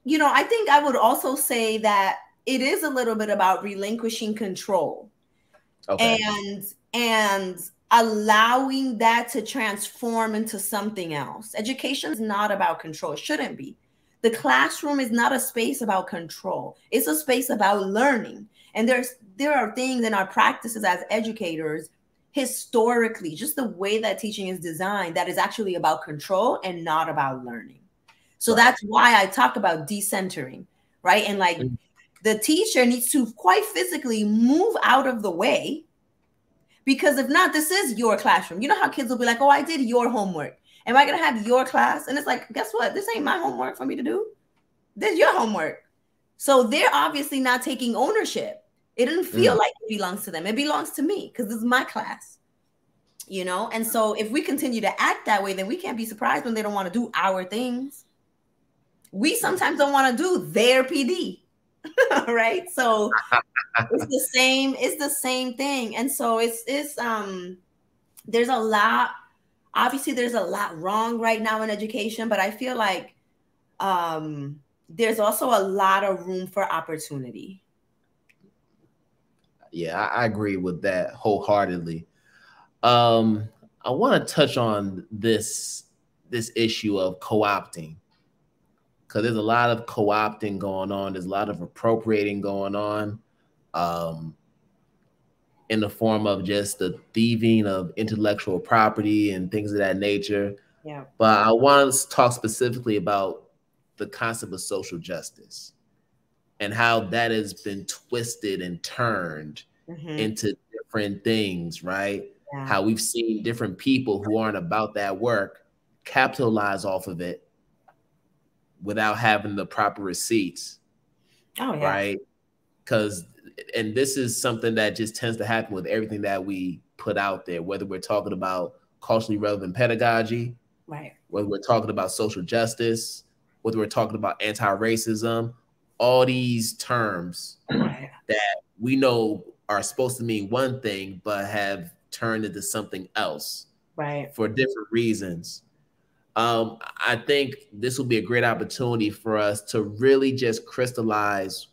you know, I think I would also say that it is a little bit about relinquishing control and allowing that to transform into something else. Education is not about control. It shouldn't be. The classroom is not a space about control. It's a space about learning. And there are things in our practices as educators, historically, just the way that teaching is designed, that is actually about control and not about learning. So that's why I talk about decentering, right? And like, the teacher needs to quite physically move out of the way, because if not, this is your classroom. You know how kids will be like, oh, I did your homework. Am I going to have your class? And it's like, guess what? This ain't my homework for me to do. This is your homework. So they're obviously not taking ownership. It didn't feel like it belongs to them. It belongs to me because this is my class, you know? And so if we continue to act that way, then we can't be surprised when they don't want to do our things. We sometimes don't want to do their PD. Right, so it's the same thing. And so it's there's a lot, obviously there's a lot wrong right now in education, but I feel like there's also a lot of room for opportunity. Yeah, I agree with that wholeheartedly. I want to touch on this issue of co-opting, because there's a lot of co-opting going on. There's a lot of appropriating going on in the form of just the thieving of intellectual property and things of that nature. Yeah. But I want to talk specifically about the concept of social justice and how that has been twisted and turned into different things, right? Yeah. How we've seen different people who aren't about that work capitalize off of it without having the proper receipts. Oh, yeah. Right? And this is something that just tends to happen with everything that we put out there, whether we're talking about culturally relevant pedagogy, right, whether we're talking about social justice, whether we're talking about anti-racism, all these terms that we know are supposed to mean one thing, but have turned into something else, right, for different reasons. I think this will be a great opportunity for us to really just crystallize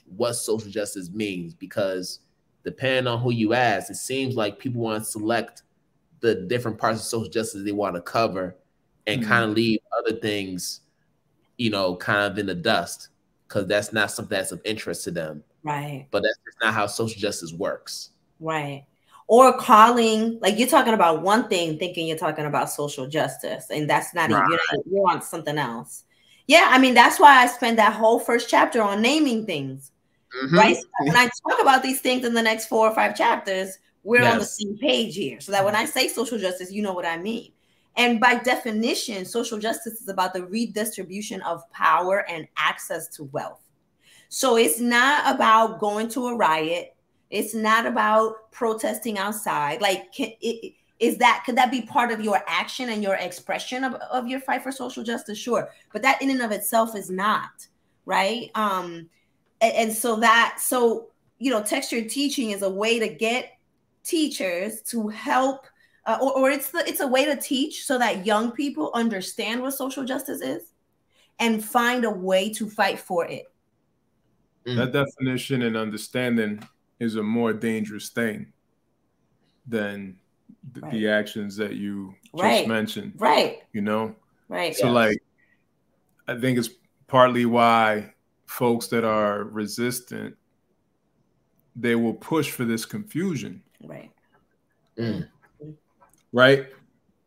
what social justice means, because depending on who you ask, it seems like people want to select the different parts of social justice they want to cover and kind of leave other things, you know, kind of in the dust, because that's not something that's of interest to them. Right. But that's just not how social justice works. Right. Or calling, like you're talking about one thing, thinking you're talking about social justice, and that's not even, you're on something else. Yeah, I mean, that's why I spent that whole first chapter on naming things, right? So when I talk about these things in the next 4 or 5 chapters, we're on the same page here, so that when I say social justice, you know what I mean. And by definition, social justice is about the redistribution of power and access to wealth. So it's not about going to a riot. It's not about protesting outside. Like, could that be part of your action and your expression of your fight for social justice? Sure. But that in and of itself is not, right? And so, you know, textured teaching is a way to get teachers to help, or it's a way to teach so that young people understand what social justice is and find a way to fight for it. That definition and understanding is a more dangerous thing than the actions that you just mentioned. Right. You know? Right. So like, I think it's partly why folks that are resistant, they will push for this confusion. Right. Right?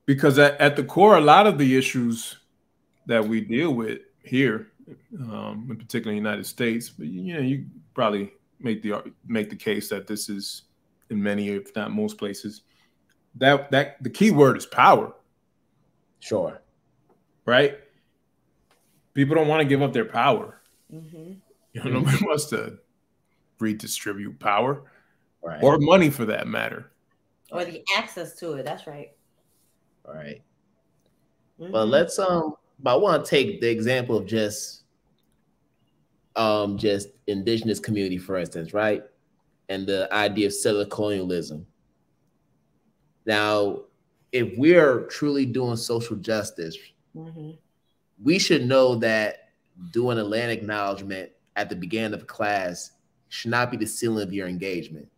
Because at the core, a lot of the issues that we deal with here, in particular in the United States, but you know, you probably make the case that this is in many, if not most places, that the key word is power. Sure. Right? People don't want to give up their power. You know, nobody wants to redistribute power, or money for that matter, or the access to it. That's right. All right. But let's but I want to take the example of just indigenous community, for instance, right? And the idea of settler colonialism. Now, if we're truly doing social justice, we should know that doing a land acknowledgement at the beginning of class should not be the ceiling of your engagement,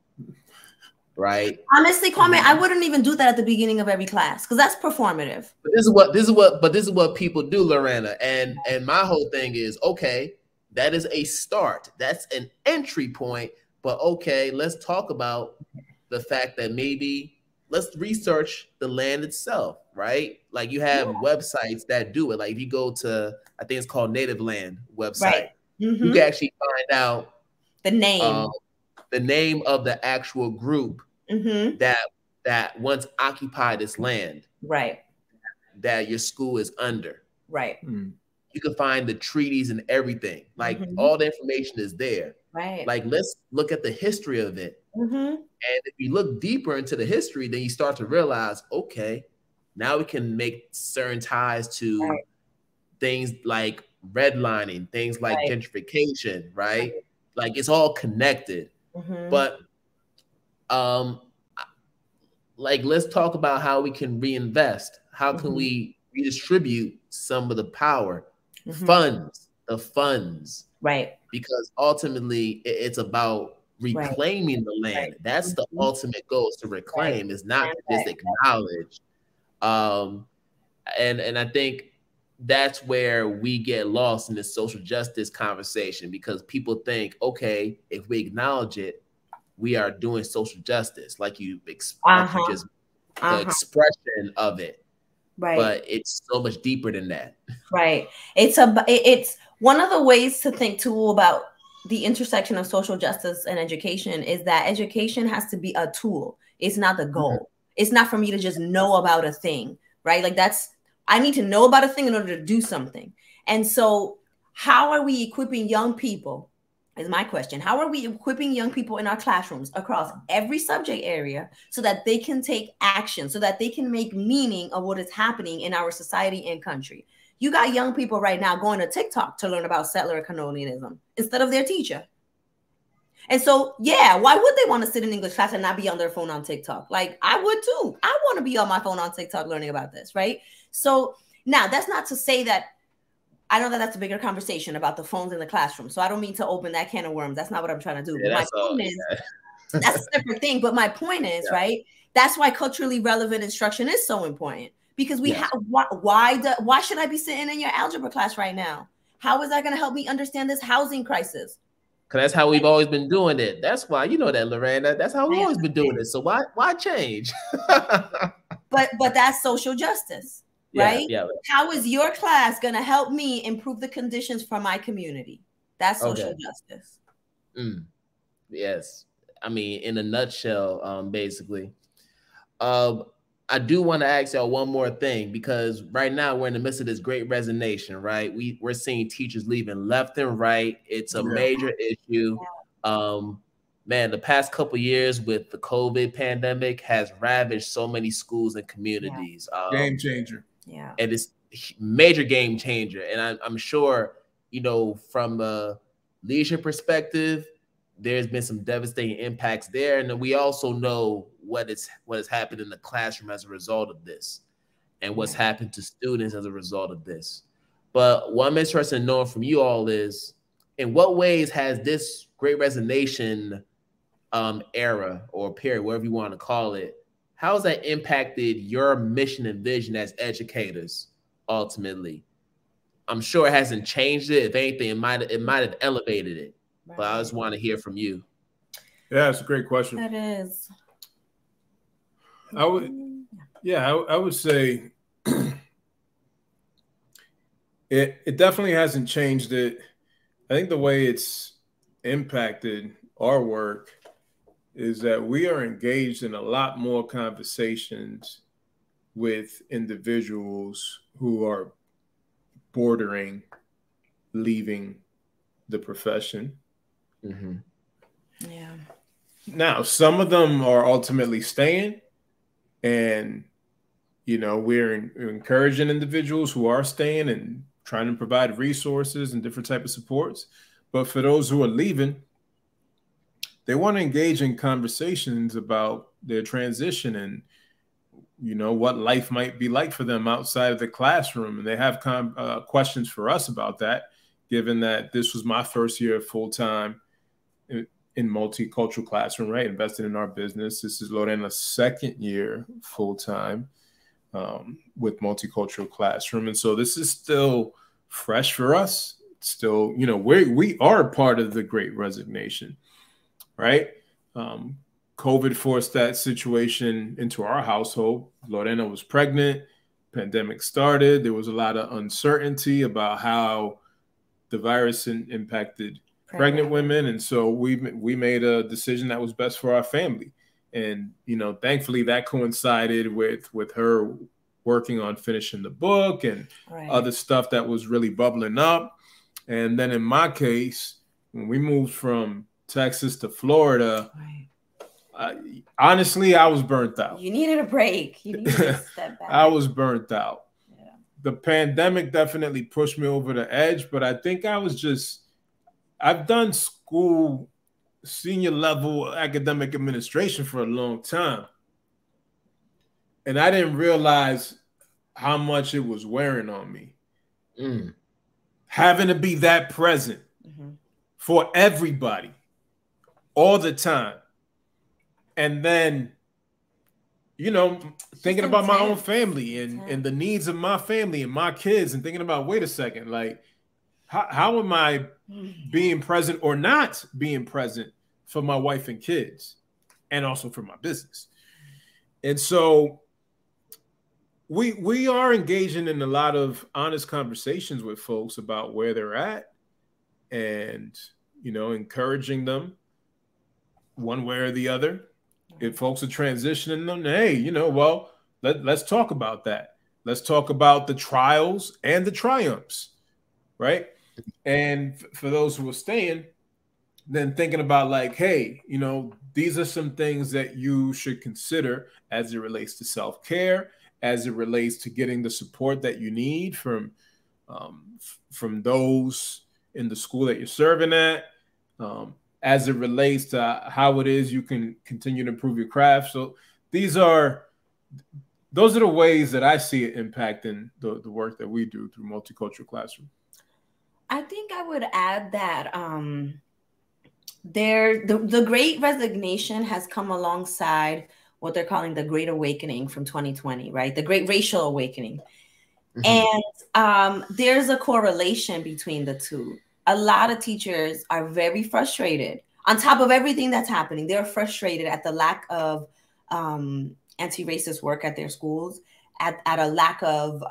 right? Honestly, Kwame, I wouldn't even do that at the beginning of every class because that's performative. But this is what people do, Lorena. And my whole thing is, okay, that is a start. That's an entry point. But okay, let's talk about the fact that maybe let's research the land itself, right? Like you have websites that do it. Like if you go to, I think it's called Native Land website, you can actually find out the name of the actual group that once occupied this land, that your school is under. You can find the treaties and everything. Like all the information is there. Like let's look at the history of it. And if you look deeper into the history, then you start to realize, okay, now we can make certain ties to things like redlining, things like gentrification, right? Like it's all connected. But like let's talk about how we can reinvest. How can we redistribute some of the power, the funds, because ultimately it's about reclaiming the land. That's the ultimate goal, is to reclaim. It's not to just acknowledge. And I think that's where we get lost in this social justice conversation, because people think, okay, if we acknowledge it, we are doing social justice, like you just the expression of it. But it's so much deeper than that. It's one of the ways to think too about the intersection of social justice and education is that education has to be a tool. It's not the goal. It's not for me to just know about a thing, right? Like I need to know about a thing in order to do something. And so how are we equipping young people is my question. How are we equipping young people in our classrooms across every subject area so that they can take action, so that they can make meaning of what is happening in our society and country? You got young people right now going to TikTok to learn about settler colonialism instead of their teacher. And so, yeah, why would they want to sit in English class and not be on their phone on TikTok? Like I would too. I want to be on my phone on TikTok learning about this, right? So now that's not to say that I know that that's a bigger conversation about the phones in the classroom. So I don't mean to open that can of worms. That's not what I'm trying to do. Yeah, My point is, that's a separate thing. But my point is, right? That's why culturally relevant instruction is so important, because we have, why should I be sitting in your algebra class right now? How is that going to help me understand this housing crisis? Because that's how we've always been doing it. That's why, you know that, Lorena. That's how we've always been doing it. So why change? but that's social justice, right? Yeah. How is your class going to help me improve the conditions for my community? That's social justice. Yes. I mean, in a nutshell, basically. I do want to ask y'all one more thing, because right now we're in the midst of this great resignation, right? We're seeing teachers leaving left and right. It's a major issue. Man, the past couple of years with the COVID pandemic has ravaged so many schools and communities. Game changer. Yeah. And it's major game changer. And I'm sure, you know, from a leadership perspective, there's been some devastating impacts there. And then we also know what has happened in the classroom as a result of this, and what's happened to students as a result of this. But what I'm interested in knowing from you all is, in what ways has this great resignation era or period, whatever you want to call it, how has that impacted your mission and vision as educators ultimately? I'm sure it hasn't changed it. If anything, it might have elevated it. But I just want to hear from you. Yeah, it's a great question. That is. I would say it definitely hasn't changed it. I think the way it's impacted our work is that we are engaged in a lot more conversations with individuals who are bordering leaving the profession. Yeah. Now, some of them are ultimately staying, and you know, we're encouraging individuals who are staying and trying to provide resources and different type of supports. But for those who are leaving, they want to engage in conversations about their transition and, you know, what life might be like for them outside of the classroom. And they have questions for us about that, given that this was my first year full-time in multicultural classroom, right? Invested in our business. This is Lorena's second year full-time with multicultural classroom. And so this is still fresh for us. Still, you know, we are part of the great resignation, right? COVID forced that situation into our household. Lorena was pregnant, pandemic started. There was a lot of uncertainty about how the virus impacted pregnant women. And so we made a decision that was best for our family. And, you know, thankfully that coincided with her working on finishing the book and other stuff that was really bubbling up. And then in my case, when we moved from Texas to Florida, honestly, I was burnt out. You needed a break. You needed to step back. I was burnt out. Yeah. The pandemic definitely pushed me over the edge, but I think I've done school senior level academic administration for a long time. And I didn't realize how much it was wearing on me. Having to be that present for everybody all the time. And then, you know, thinking about my own family and the needs of my family and my kids, and thinking about, wait a second, like, how am I being present or not being present for my wife and kids, and also for my business? And so we are engaging in a lot of honest conversations with folks about where they're at, and, you know, encouraging them one way or the other. If folks are transitioning them, hey, you know, well, let's talk about that. Let's talk about the trials and the triumphs, right? And for those who are staying, then thinking about, like, hey, you know, these are some things that you should consider as it relates to self-care, as it relates to getting the support that you need from those in the school that you're serving at, as it relates to how it is you can continue to improve your craft. So those are the ways that I see it impacting the work that we do through Multicultural Classroom. I think I would add that the Great Resignation has come alongside what they're calling the Great Awakening from 2020, right? The Great Racial Awakening. And there's a correlation between the two. A lot of teachers are very frustrated. On top of everything that's happening, they're frustrated at the lack of anti-racist work at their schools, at a lack of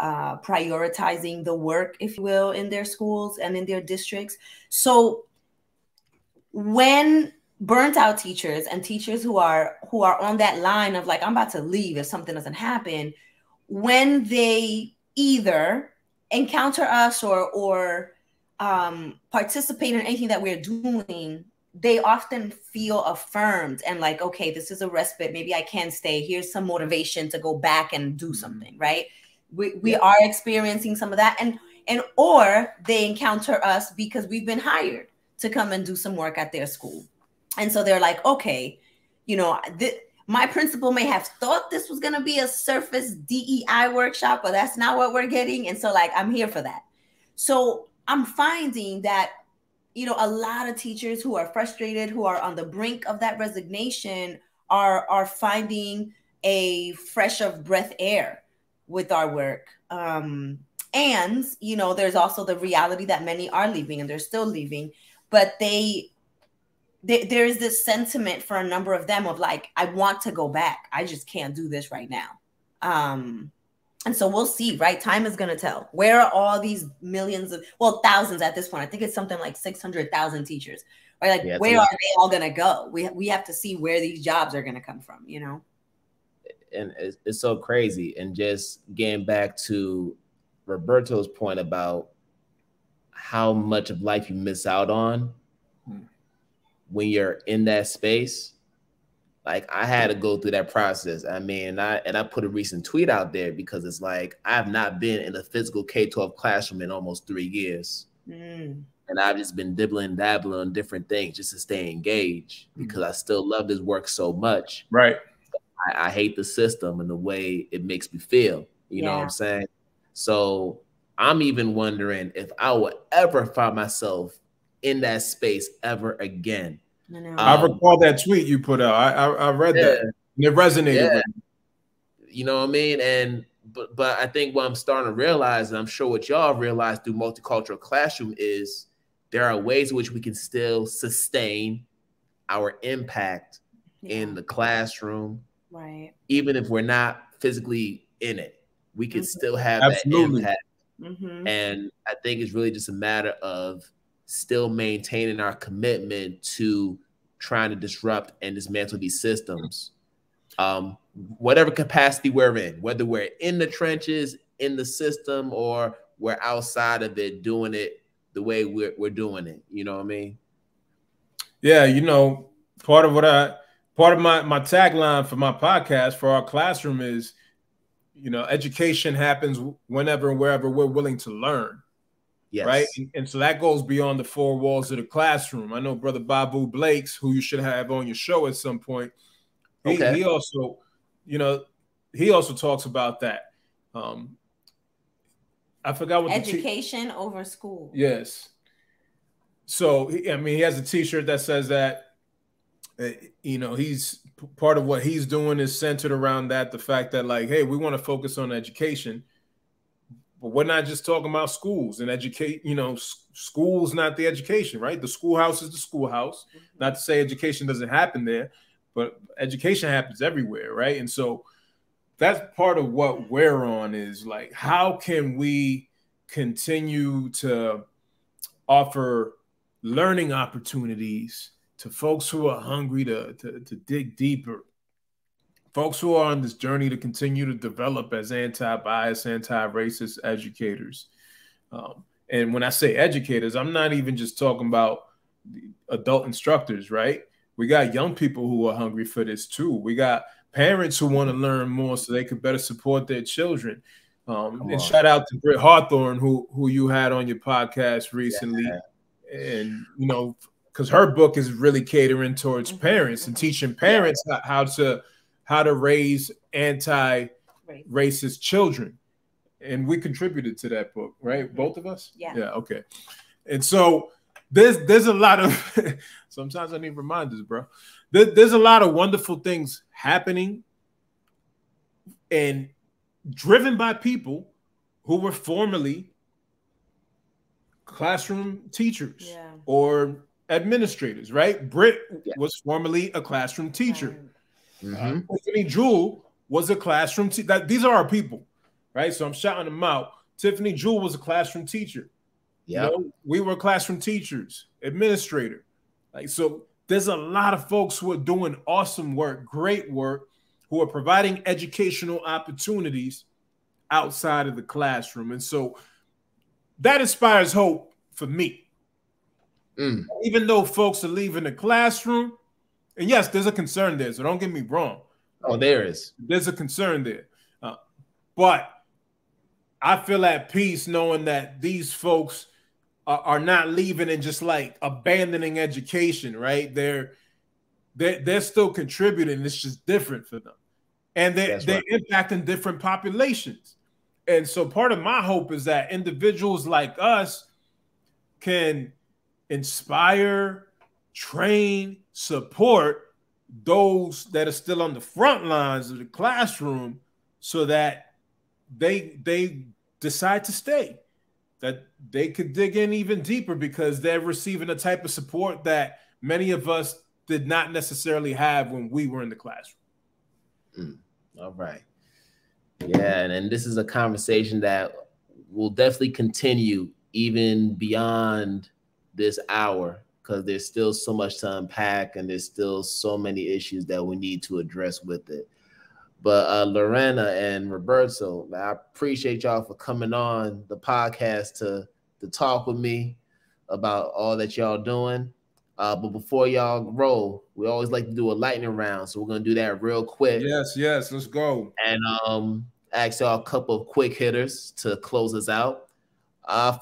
prioritizing the work, if you will, in their schools and in their districts. So when burnt out teachers and teachers who are on that line of like, I'm about to leave if something doesn't happen, when they either encounter us or participate in anything that we're doing, they often feel affirmed and like, okay, this is a respite. Maybe I can stay. Here's some motivation to go back and do something, right? We are experiencing some of that. And or they encounter us because we've been hired to come and do some work at their school. And so they're like, okay, you know, my principal may have thought this was going to be a surface DEI workshop, but that's not what we're getting. And so like, I'm here for that. So I'm finding that, you know, a lot of teachers who are frustrated, who are on the brink of that resignation are finding a fresh of breath air with our work. And, you know, there's also the reality that many are leaving and they're still leaving, but there is this sentiment for a number of them of like, I want to go back. I just can't do this right now. And so we'll see, right? Time is going to tell. Where are all these millions of, well, thousands at this point? I think it's something like 600,000 teachers, right? Like, where are they all going to go? We have to see where these jobs are going to come from, you know? And it's so crazy. And just getting back to Roberto's point about how much of life you miss out on when you're in that space. Like, I had to go through that process. I mean, I put a recent tweet out there because it's like, I've not been in a physical K-12 classroom in almost 3 years. And I've just been dabbling on different things just to stay engaged because I still love this work so much. Right. I hate the system and the way it makes me feel. You know what I'm saying? So I'm even wondering if I will ever find myself in that space ever again. I recall that tweet you put out. I read that. And it resonated with me. You know what I mean? And but I think what I'm starting to realize, and I'm sure what y'all realize through Multicultural Classroom, is there are ways in which we can still sustain our impact in the classroom. Right. Even if we're not physically in it, we can still have that impact. And I think it's really just a matter of still maintaining our commitment to trying to disrupt and dismantle these systems, whatever capacity we're in, whether we're in the trenches, in the system, or we're outside of it, doing it the way we're doing it. You know what I mean? Yeah, you know, part of my tagline for my podcast, for our classroom, is, you know, education happens whenever and wherever we're willing to learn. Yes. Right. And so that goes beyond the 4 walls of the classroom. I know Brother Babu Blakes, who you should have on your show at some point. He also, you know, he also talks about that. I forgot what education over school. Yes. So, I mean, he has a T-shirt that says that, you know, he's part of what he's doing is centered around that. The fact that, like, hey, we want to focus on education. But we're not just talking about schools and educate, you know, school's not the education, right? The schoolhouse is the schoolhouse. Not to say education doesn't happen there, but education happens everywhere, right? And so that's part of what we're on, is like, how can we continue to offer learning opportunities to folks who are hungry to dig deeper, folks who are on this journey to continue to develop as anti-bias, anti-racist educators. And when I say educators, I'm not even just talking about adult instructors, right? We got young people who are hungry for this too. We got parents who want to learn more so they can better support their children. And shout out to Britt Hawthorne, who you had on your podcast recently. And, you know, because her book is really catering towards parents and teaching parents how to raise anti-racist children. And we contributed to that book, right? Both of us? Yeah. Yeah, okay. And so there's a lot of sometimes I need reminders, bro. There's a lot of wonderful things happening and driven by people who were formerly classroom teachers or administrators, right? Britt was formerly a classroom teacher. Tiffany Jewell was a classroom teacher. These are our people, right? So I'm shouting them out. Tiffany Jewell was a classroom teacher. You know, we were classroom teachers, administrator. Like, so there's a lot of folks who are doing awesome work, great work, who are providing educational opportunities outside of the classroom. And so that inspires hope for me. Even though folks are leaving the classroom, and yes, there's a concern there, so don't get me wrong. Oh, there is. There's a concern there. But I feel at peace knowing that these folks are not leaving and just like abandoning education, right? They're still contributing. It's just different for them. And they're impacting different populations. And so part of my hope is that individuals like us can inspire, train, support those that are still on the front lines of the classroom so that they decide to stay, that they could dig in even deeper because they're receiving a type of support that many of us did not necessarily have when we were in the classroom. All right. Yeah, and this is a conversation that will definitely continue even beyond this hour because there's still so much to unpack and there's still so many issues that we need to address with it. But Lorena and Roberto, I appreciate y'all for coming on the podcast to talk with me about all that y'all doing. But before y'all roll, we always like to do a lightning round. So we're going to do that real quick. Yes, let's go. And ask y'all a couple of quick hitters to close us out.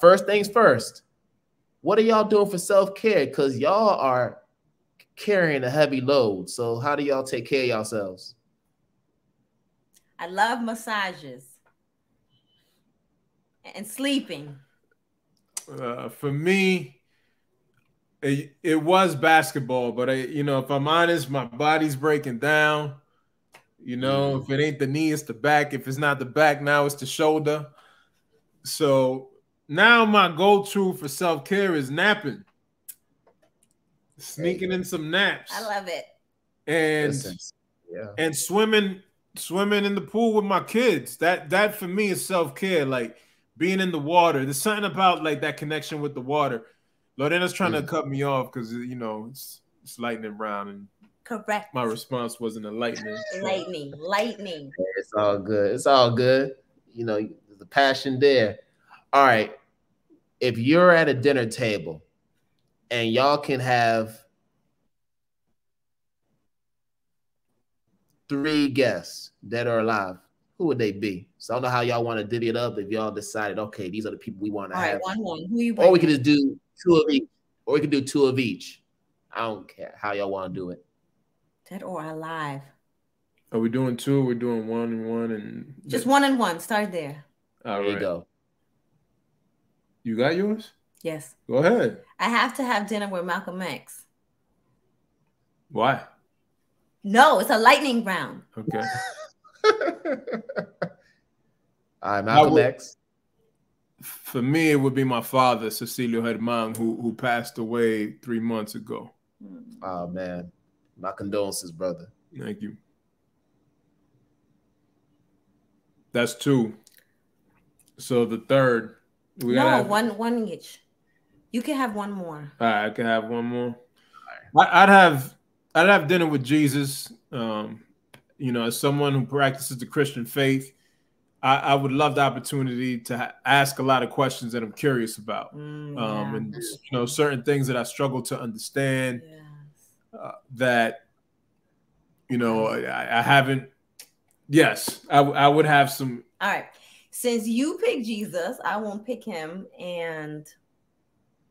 First things first, what are y'all doing for self-care? Because y'all are carrying a heavy load. So how do y'all take care of yourselves? I love massages and sleeping. For me, it was basketball, but if I'm honest, my body's breaking down. If it ain't the knee, it's the back. If it's not the back, now it's the shoulder. So now my go-to for self-care is napping, sneaking in some naps. I love it. And swimming in the pool with my kids. That for me is self-care, like being in the water. There's something about like that connection with the water. Lorena's trying to cut me off because it's lightning round and correct. My response wasn't a lightning. Lightning. It's all good. It's all good. There's a passion there. All right. If you're at a dinner table and y'all can have 3 guests that are alive, who would they be? So I don't know how y'all want to divvy it up if y'all decided, okay, these are the people we want to have. All right, one. Who you or we could just do 2 of each. Or we could do 2 of each. I don't care how y'all want to do it. Dead or alive? Are we doing 2? We're doing 1 and 1 and just 1 and 1. Start there. All right. There you go. You got yours? Yes. Go ahead. I have to have dinner with Malcolm X. Why? No, it's a lightning round. Okay. All right, Malcolm X. For me, it would be my father, Cecilio Germán, who passed away 3 months ago. Oh, man. My condolences, brother. Thank you. That's 2. So the third. One each. You can have 1 more. All right, I can have 1 more. I'd have dinner with Jesus. As someone who practices the Christian faith, I would love the opportunity to ask a lot of questions that I'm curious about. And certain things that I struggle to understand. That I haven't. Yes, I would have some. All right. Since you picked Jesus, I won't pick him. And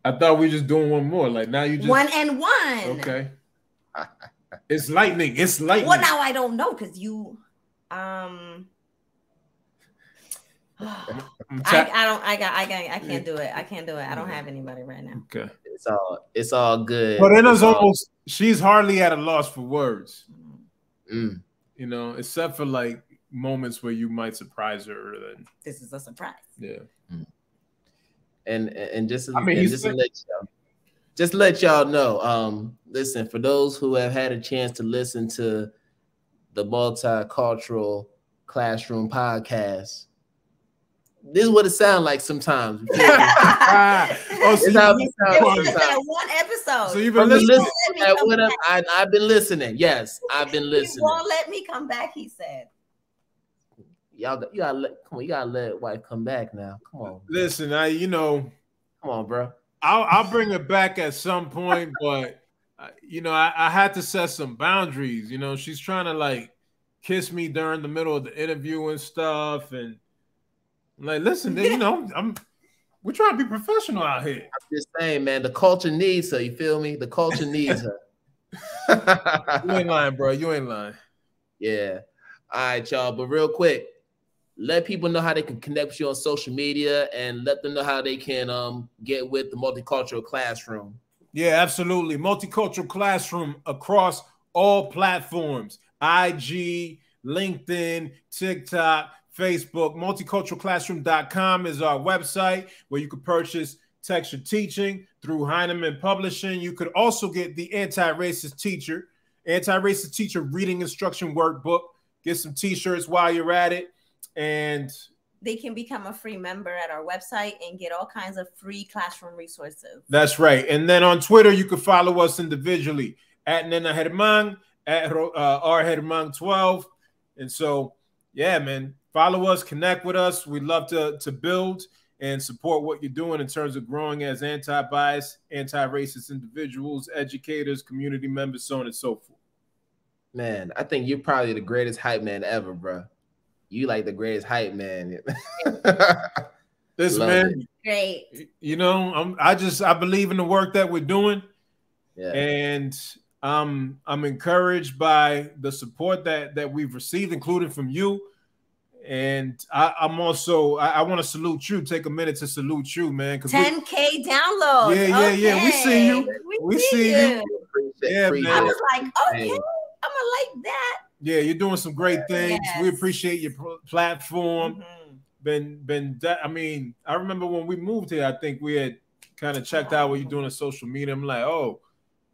I thought we were just doing 1 more. Like now you just 1 and 1. Okay. It's lightning. It's lightning. Well, now I don't know because you. I can't do it. I can't do it. I don't have anybody right now. Okay. It's all good. Lorena's almost, she's hardly at a loss for words. Mm. You know, except for like moments where you might surprise her. This is a surprise. Yeah. And just to let y'all know, listen, for those who have had a chance to listen to the Multicultural Classroom podcast, this is what it sounds like sometimes. So one episode. So you've been listening. I've been listening. Yes, I've been listening. He won't let me come back, he said. You gotta let wife come back now. Come on. Listen, come on, bro. I'll bring it back at some point, but I had to set some boundaries. You know, she's trying to like kiss me during the middle of the interview and stuff, and I'm like, listen, we're trying to be professional out here. I'm just saying, man, the culture needs her. You feel me? The culture needs her. You ain't lying, bro. You ain't lying. Yeah. All right, y'all. But real quick, let people know how they can connect with you on social media, and let them know how they can get with the Multicultural Classroom. Yeah, absolutely. Multicultural Classroom across all platforms: IG, LinkedIn, TikTok, Facebook. Multiculturalclassroom.com is our website where you can purchase Texture Teaching through Heinemann Publishing. You could also get the Anti-Racist Teacher Reading Instruction Workbook. Get some t-shirts while you're at it. And they can become a free member at our website and get all kinds of free classroom resources. That's right. And then on Twitter, you can follow us individually at Nena Germán, at R Germán 12. And so, yeah, man, follow us, connect with us. We'd love to build and support what you're doing in terms of growing as anti-bias, anti-racist individuals, educators, community members, so on and so forth. Man, I think you're probably the greatest hype man ever, bro. You like the greatest hype man. This man, great. I believe in the work that we're doing. Yeah. And I'm encouraged by the support that we've received, including from you. And I want to salute you. Take a minute to salute you, man. 10K downloads. Yeah. We see you. We see you. Yeah, man. I was like, okay, I'm gonna like that. Yeah, you're doing some great things. Yes. We appreciate your platform. Mm-hmm. I remember when we moved here, I think we had kind of checked out what you're doing on social media. I'm like, oh,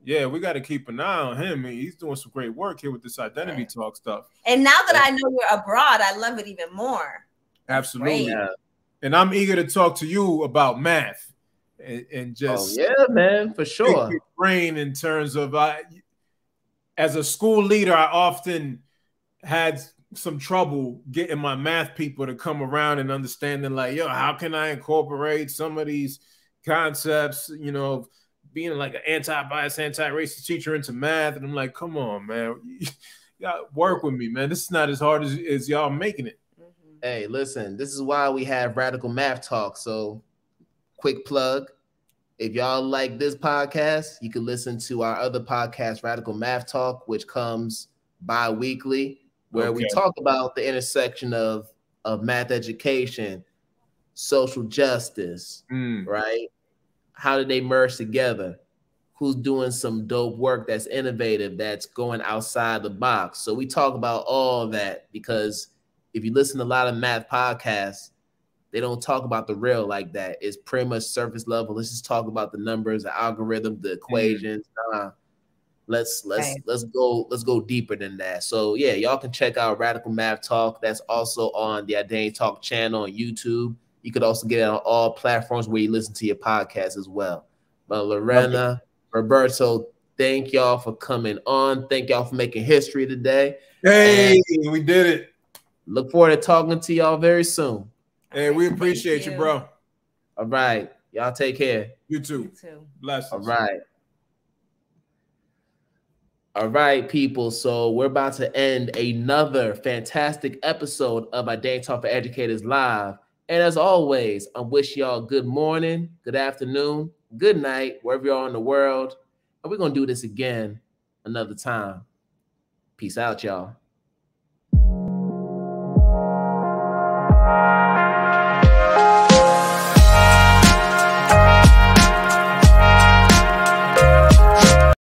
yeah, we got to keep an eye on him. He's doing some great work here with this identity talk stuff. And now that I know you're abroad, I love it even more. Absolutely. Yeah. And I'm eager to talk to you about math and just man, for sure. Your brain in terms of as a school leader, I often had some trouble getting my math people to come around and understanding, like, how can I incorporate some of these concepts, being like an anti-bias, anti-racist teacher into math. And I'm like, come on, man. You gotta work with me, man. This is not as hard as y'all making it. Mm-hmm. Hey, listen, this is why we have Radical Math Talk. So quick plug. If y'all like this podcast, you can listen to our other podcast, Radical Math Talk, which comes bi-weekly, where we talk about the intersection of math education, social justice, right? How do they merge together? Who's doing some dope work that's innovative, that's going outside the box? So we talk about all that, because if you listen to a lot of math podcasts, they don't talk about the real like that. It's pretty much surface level. Let's just talk about the numbers, the algorithm, the equations. Let's go deeper than that. So yeah, y'all can check out Radical Math Talk. That's also on the Identity Talk channel on YouTube. You could also get it on all platforms where you listen to your podcast as well. But Lorena, Roberto, thank y'all for coming on. Thank y'all for making history today. Hey, we did it. Look forward to talking to y'all very soon. Hey, we appreciate you, bro. All right. Y'all take care. You too. Bless us. All right. All right, people. So we're about to end another fantastic episode of Identity Talk for Educators Live. And as always, I wish y'all good morning, good afternoon, good night, wherever you are in the world. And we're going to do this again another time. Peace out, y'all.